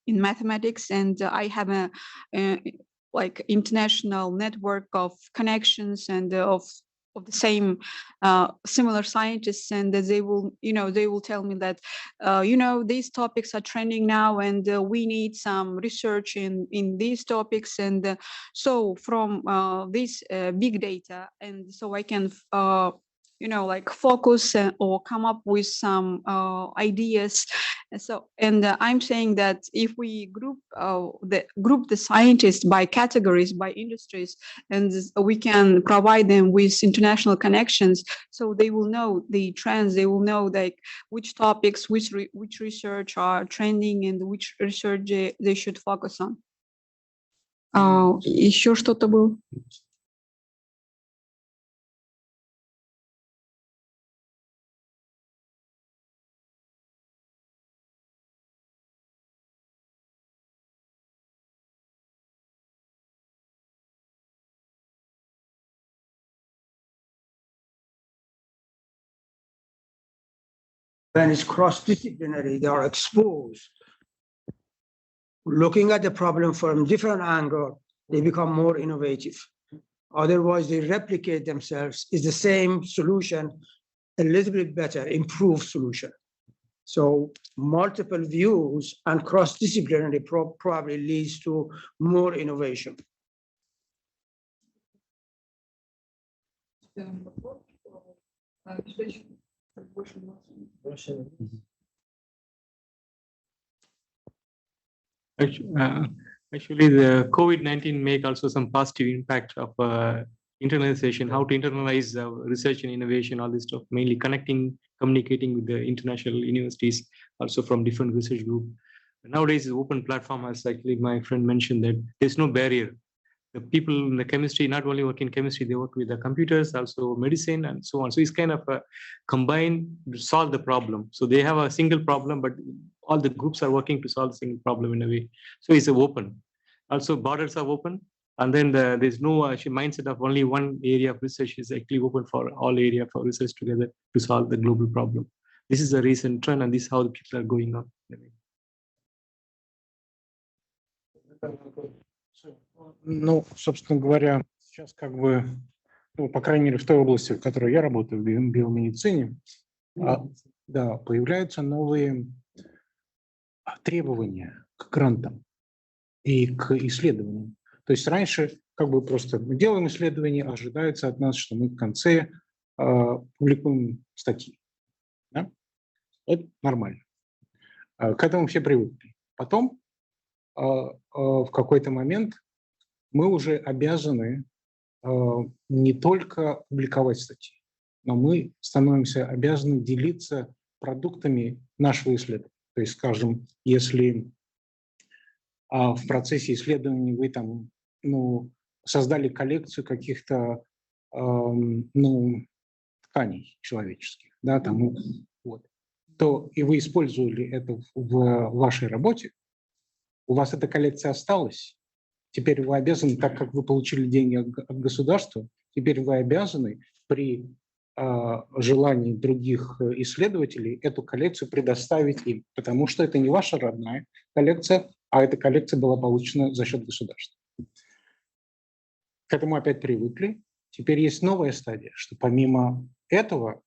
mathematics, and I have a like international network of connections and of the same similar scientists, and they will tell me that these topics are trending now, and we need some research in these topics, and so from this big data, and so I can like focus or come up with some ideas. And I'm saying that if we group the scientists by categories, by industries, and we can provide them with international connections, so they will know the trends, they will know like which topics, which research are trending, and which research they should focus on. Еще что-то было? When it's cross-disciplinary, they are exposed. Looking at the problem from different angle, they become more innovative. Otherwise, they replicate themselves. It's the same solution, a little bit better, improved solution. So multiple views and cross-disciplinary probably leads to more innovation. Actually, the COVID-19 make also some positive impact of internalization, how to internalize research and innovation, all this stuff, mainly communicating with the international universities, also from different research groups. Nowadays, the open platform, as actually my friend mentioned, that there's no barrier. The people in the chemistry not only work in chemistry, they work with the computers, also medicine, and so on. So it's kind of combined to solve the problem. So they have a single problem, but all the groups are working to solve the single problem in a way. So it's open. Also, borders are open. And then there's no mindset of only one area of research is actually open for all area for research together to solve the global problem. This is a recent trend, and this is how the people are going on. Ну, собственно говоря, сейчас как бы, ну, по крайней мере, в той области, в которой я работаю, в биомедицине, да, появляются новые требования к грантам и к исследованиям. То есть раньше как бы просто мы делаем исследования, ожидается от нас, что мы в конце публикуем статьи. Да? Это нормально. К этому все привыкли. Потом в какой-то момент мы уже обязаны не только публиковать статьи, но мы становимся обязаны делиться продуктами нашего исследования. То есть, скажем, если в процессе исследований вы там, создали коллекцию каких-то тканей человеческих, да, там, вот, то и вы использовали это в вашей работе, у вас эта коллекция осталась, теперь вы обязаны, так как вы получили деньги от государства, теперь вы обязаны при желании других исследователей эту коллекцию предоставить им, потому что это не ваша родная коллекция, а эта коллекция была получена за счет государства. К этому опять привыкли. Теперь есть новая стадия, что помимо этого,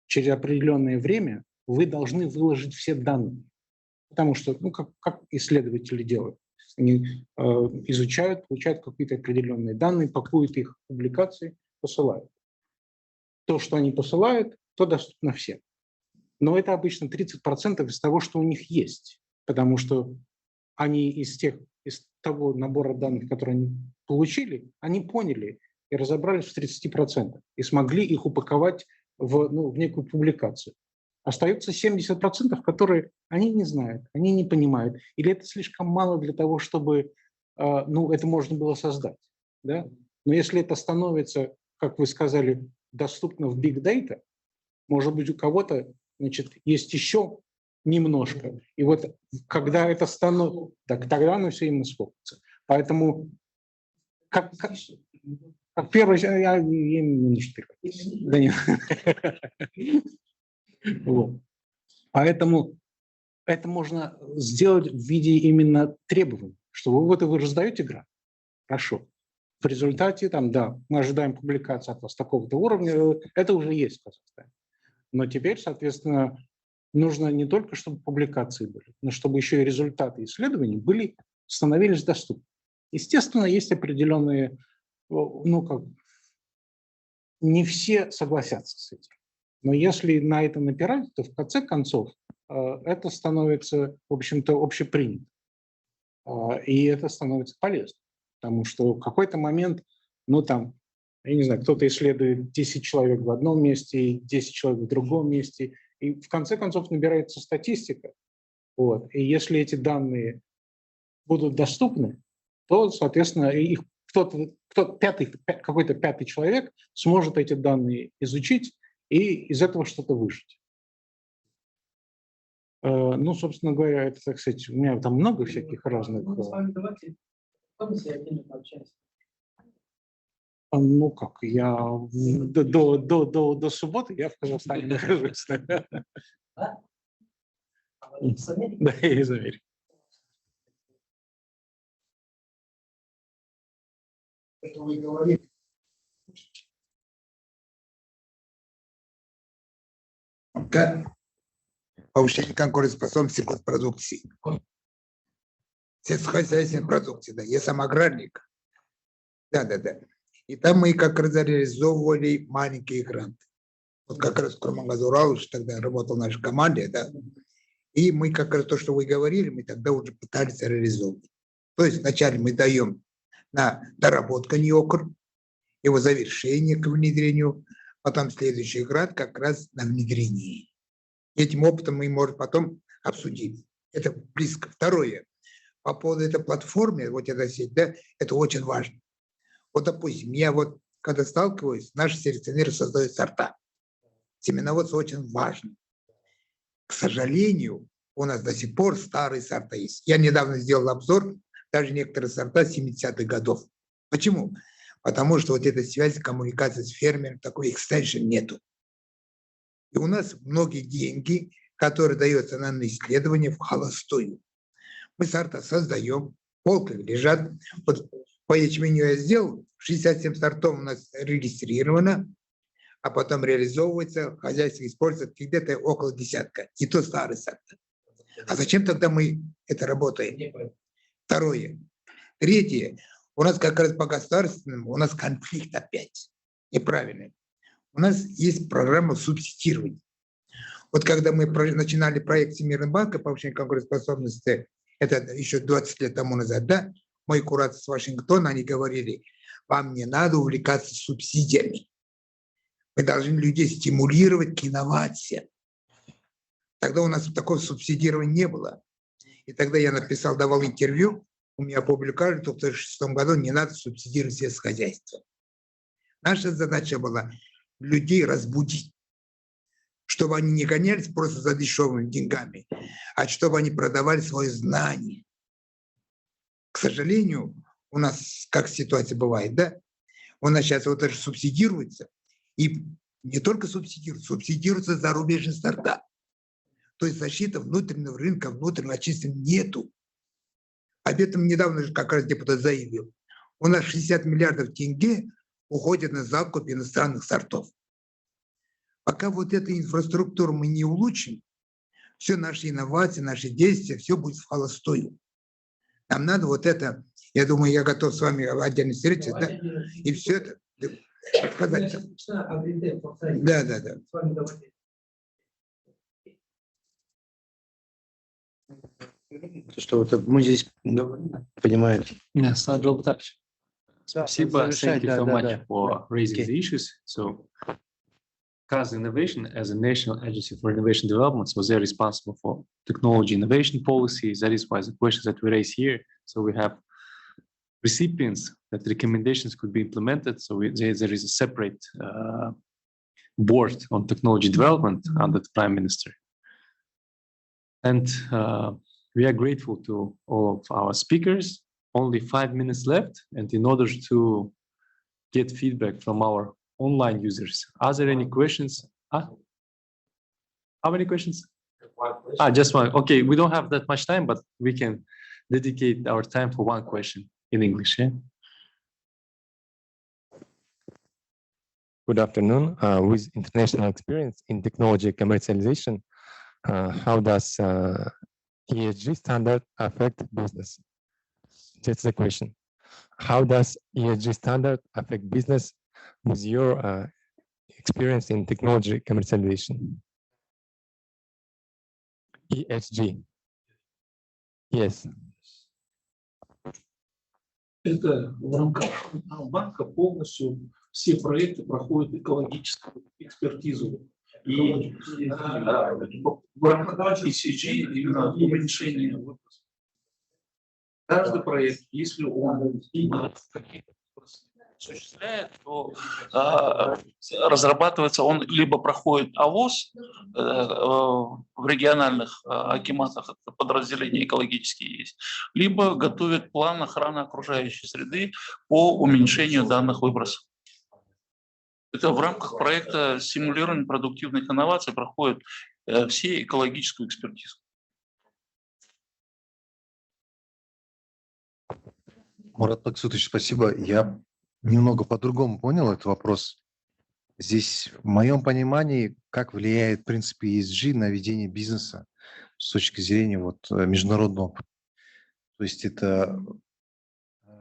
через определенное время вы должны выложить все данные. Потому что, как исследователи делают? Они изучают, получают какие-то определенные данные, пакуют их в публикации, посылают. То, что они посылают, то доступно всем. Но это обычно 30% из того, что у них есть. Потому что они из того набора данных, которые они получили, они поняли и разобрались в 30% и смогли их упаковать в некую публикацию. Остается 70%, которые они не знают, они не понимают. Или это слишком мало для того, чтобы это можно было создать. Да? Но если это становится, как вы сказали, доступно в Big Data, может быть, у кого-то есть еще немножко. И вот когда это становится, тогда оно все именно схлопнется. Поэтому как первое, я немножко вот. Поэтому это можно сделать в виде именно требований, что вы раздаете грант, хорошо. В результате, мы ожидаем публикации от вас такого-то уровня, это уже есть в Казахстане. Но теперь, соответственно, нужно не только, чтобы публикации были, но чтобы еще и результаты исследований становились доступны. Естественно, есть определенные, не все согласятся с этим. Но если на это напирать, то в конце концов это становится, в общем-то, общепринято. И это становится полезно. Потому что в какой-то момент, я не знаю, кто-то исследует 10 человек в одном месте, 10 человек в другом месте, и в конце концов набирается статистика. Вот. И если эти данные будут доступны, то, соответственно, их какой-то пятый человек сможет эти данные изучить и из этого что-то выжить. Собственно говоря, это, так сказать, у меня там много всяких разных... Я до субботы я в Казахстане нахожусь. Да, я из Америки. Это вы говорите. Повышение конкурентоспособности продукции. Сельскохозяйственной продукции, да. Я сам аграрник. Да. И там мы как раз реализовывали маленькие гранты. Вот как раз Курмангаз Уралович тогда работал в нашей команде, да. И мы как раз то, что вы говорили, мы тогда уже пытались реализовывать. То есть вначале мы даем на доработку НИОКР, его завершение к внедрению, потом следующий грант как раз на внедрение. Этим опытом мы можем потом обсудить. Это близко. Второе. По поводу этой платформы, вот эта сеть, да, это очень важно. Вот, допустим, я когда сталкиваюсь, наши селекционеры создают сорта. Семеноводство очень важно. К сожалению, у нас до сих пор старые сорта есть. Я недавно сделал обзор, даже некоторые сорта 70-х годов. Почему? Потому что вот этой связи, коммуникации с фермером, такой экстеншн нету. И у нас многие деньги, которые даются на исследования, в холостую. Мы сорта создаем, полках лежат. Вот по ячменю я сделал, 67 сортов у нас регистрировано, а потом реализовывается, хозяйство использует где-то около десятка. И то старые сорта. А зачем тогда мы это работаем? Второе. Третье. У нас как раз по государственному, у нас конфликт опять. Неправильный. У нас есть программа субсидирования. Вот когда мы начинали проект Всемирного банка повышения конкурентоспособности, это еще 20 лет тому назад, да, мои кураторы с Вашингтона, они говорили, вам не надо увлекаться субсидиями. Мы должны людей стимулировать к инновациям. Тогда у нас такого субсидирования не было. И тогда я написал, давал интервью, у меня опубликовали, в 2006 году не надо субсидировать сельскохозяйство. Наша задача была людей разбудить, чтобы они не гонялись просто за дешевыми деньгами, а чтобы они продавали свои знания. К сожалению, у нас, как ситуация бывает, да, у нас сейчас вот это субсидируется, и не только субсидируется зарубежный стартап. То есть защиты внутреннего рынка, внутреннего отчисления нету. Об этом недавно же как раз депутат заявил. У нас 60 миллиардов тенге уходит на закуп иностранных сортов. Пока вот эту инфраструктуру мы не улучшим, все наши инновации, наши действия, все будет в холостую. Нам надо вот это, я думаю, я готов с вами отдельно встретиться, да, и все это сказать. Да. Что вот мы здесь понимаете. Спасибо. Thank you so much for raising the issues. So, Kaz Innovation, as a national agency for innovation development, was there responsible for technology innovation policy. That is why the questions that we raise here. So we have recipients that recommendations could be implemented. So there is a separate board on technology development under the Prime Minister. And we are grateful to all of our speakers. Only 5 minutes left. And in order to get feedback from our online users, are there any questions? How many questions? Just one. Okay, we don't have that much time, but we can dedicate our time for one question in English. Yeah? Good afternoon. With international experience in technology commercialization, how does ESG standard affect business? That's the question. How does ESG standard affect business with your experience in technology commercialization? ESG. Yes. Это в рамках банка полностью все проекты проходят экологическую экспертизу. И в рамках ESG именно уменьшение выпуска. Каждый проект, если он осуществляет, то разрабатывается он либо проходит ОВОС в региональных акиматах, подразделения экологические есть, либо готовит план охраны окружающей среды по уменьшению данных выбросов. Это в рамках проекта «Стимулирование продуктивных инноваций» проходит все экологическую экспертизу. Мурат Максутович, спасибо. Я немного по-другому понял этот вопрос. Здесь, в моем понимании, как влияет, в принципе, ESG на ведение бизнеса с точки зрения международного. То есть это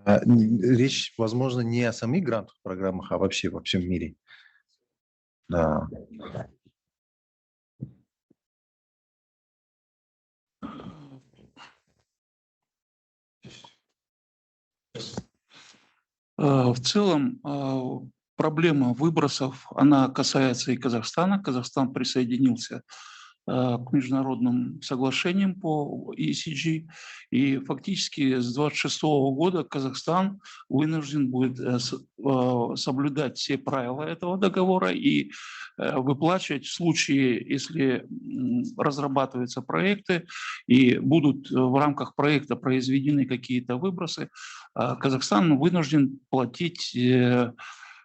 речь, возможно, не о самих грантовых программах, а вообще во всем мире. Да. В целом проблема выбросов, она касается и Казахстана. Казахстан присоединился к международным соглашениям по ESG, и фактически с 2026 года Казахстан вынужден будет соблюдать все правила этого договора и выплачивать в случае, если разрабатываются проекты и будут в рамках проекта произведены какие-то выбросы, Казахстан вынужден платить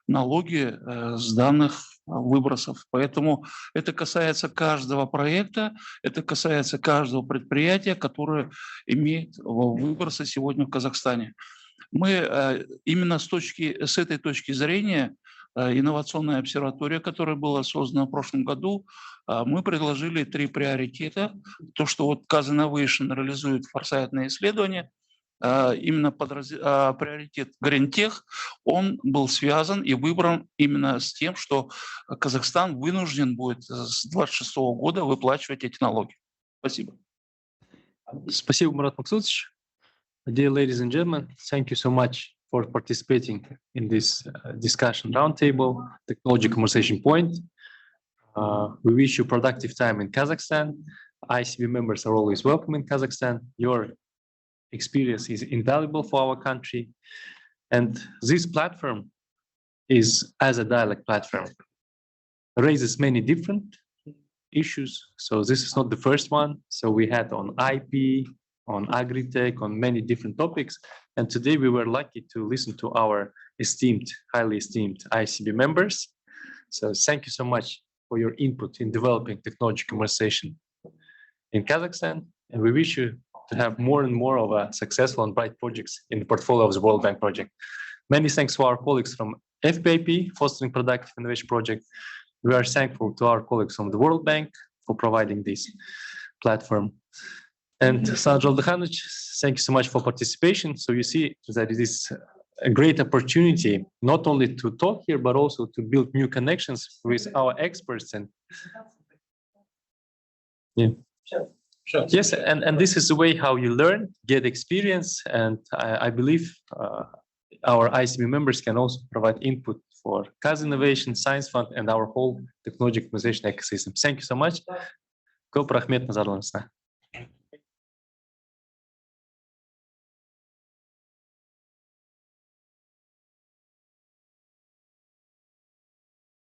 налоги с данных выбросов. Поэтому это касается каждого проекта, это касается каждого предприятия, которое имеет выбросы сегодня в Казахстане. Мы именно с этой точки зрения, инновационная обсерватория, которая была создана в прошлом году, мы предложили 3 приоритета. То, что Kaz Innovation реализует форсайтные исследования, именно приоритет Гринтех, он был связан и выбран именно с тем, что Казахстан вынужден будет с 2026 года выплачивать эти налоги. Спасибо. Спасибо, Мурат Максутович. Dear ladies and gentlemen, thank you so much for participating in this discussion roundtable, Technology Conversation Point. We wish you productive time in Kazakhstan. ICB members are always welcome in Kazakhstan. Your experience is invaluable for our country. And this platform is, as a dialogue platform, raises many different issues. So this is not the first one. So we had on IP, on agri-tech, on many different topics. And today we were lucky to listen to our esteemed, highly esteemed ICB members. So thank you so much for your input in developing technology conversation in Kazakhstan. And we wish you to have more and more of a successful and bright projects in the portfolio of the World Bank project. Many thanks to our colleagues from FPIP, Fostering Productive Innovation Project. We are thankful to our colleagues from the World Bank for providing this platform. And Sanjal Dekhanovich, thank you so much for participation. So you see that it is a great opportunity, not only to talk here, but also to build new connections with our experts. And yeah. Sure. Yes, and this is the way how you learn, get experience, and I believe our ICB members can also provide input for Kaz Innovation, Science Fund, and our whole technology optimization ecosystem. Thank you so much. Көп рахмет назарларыңызға.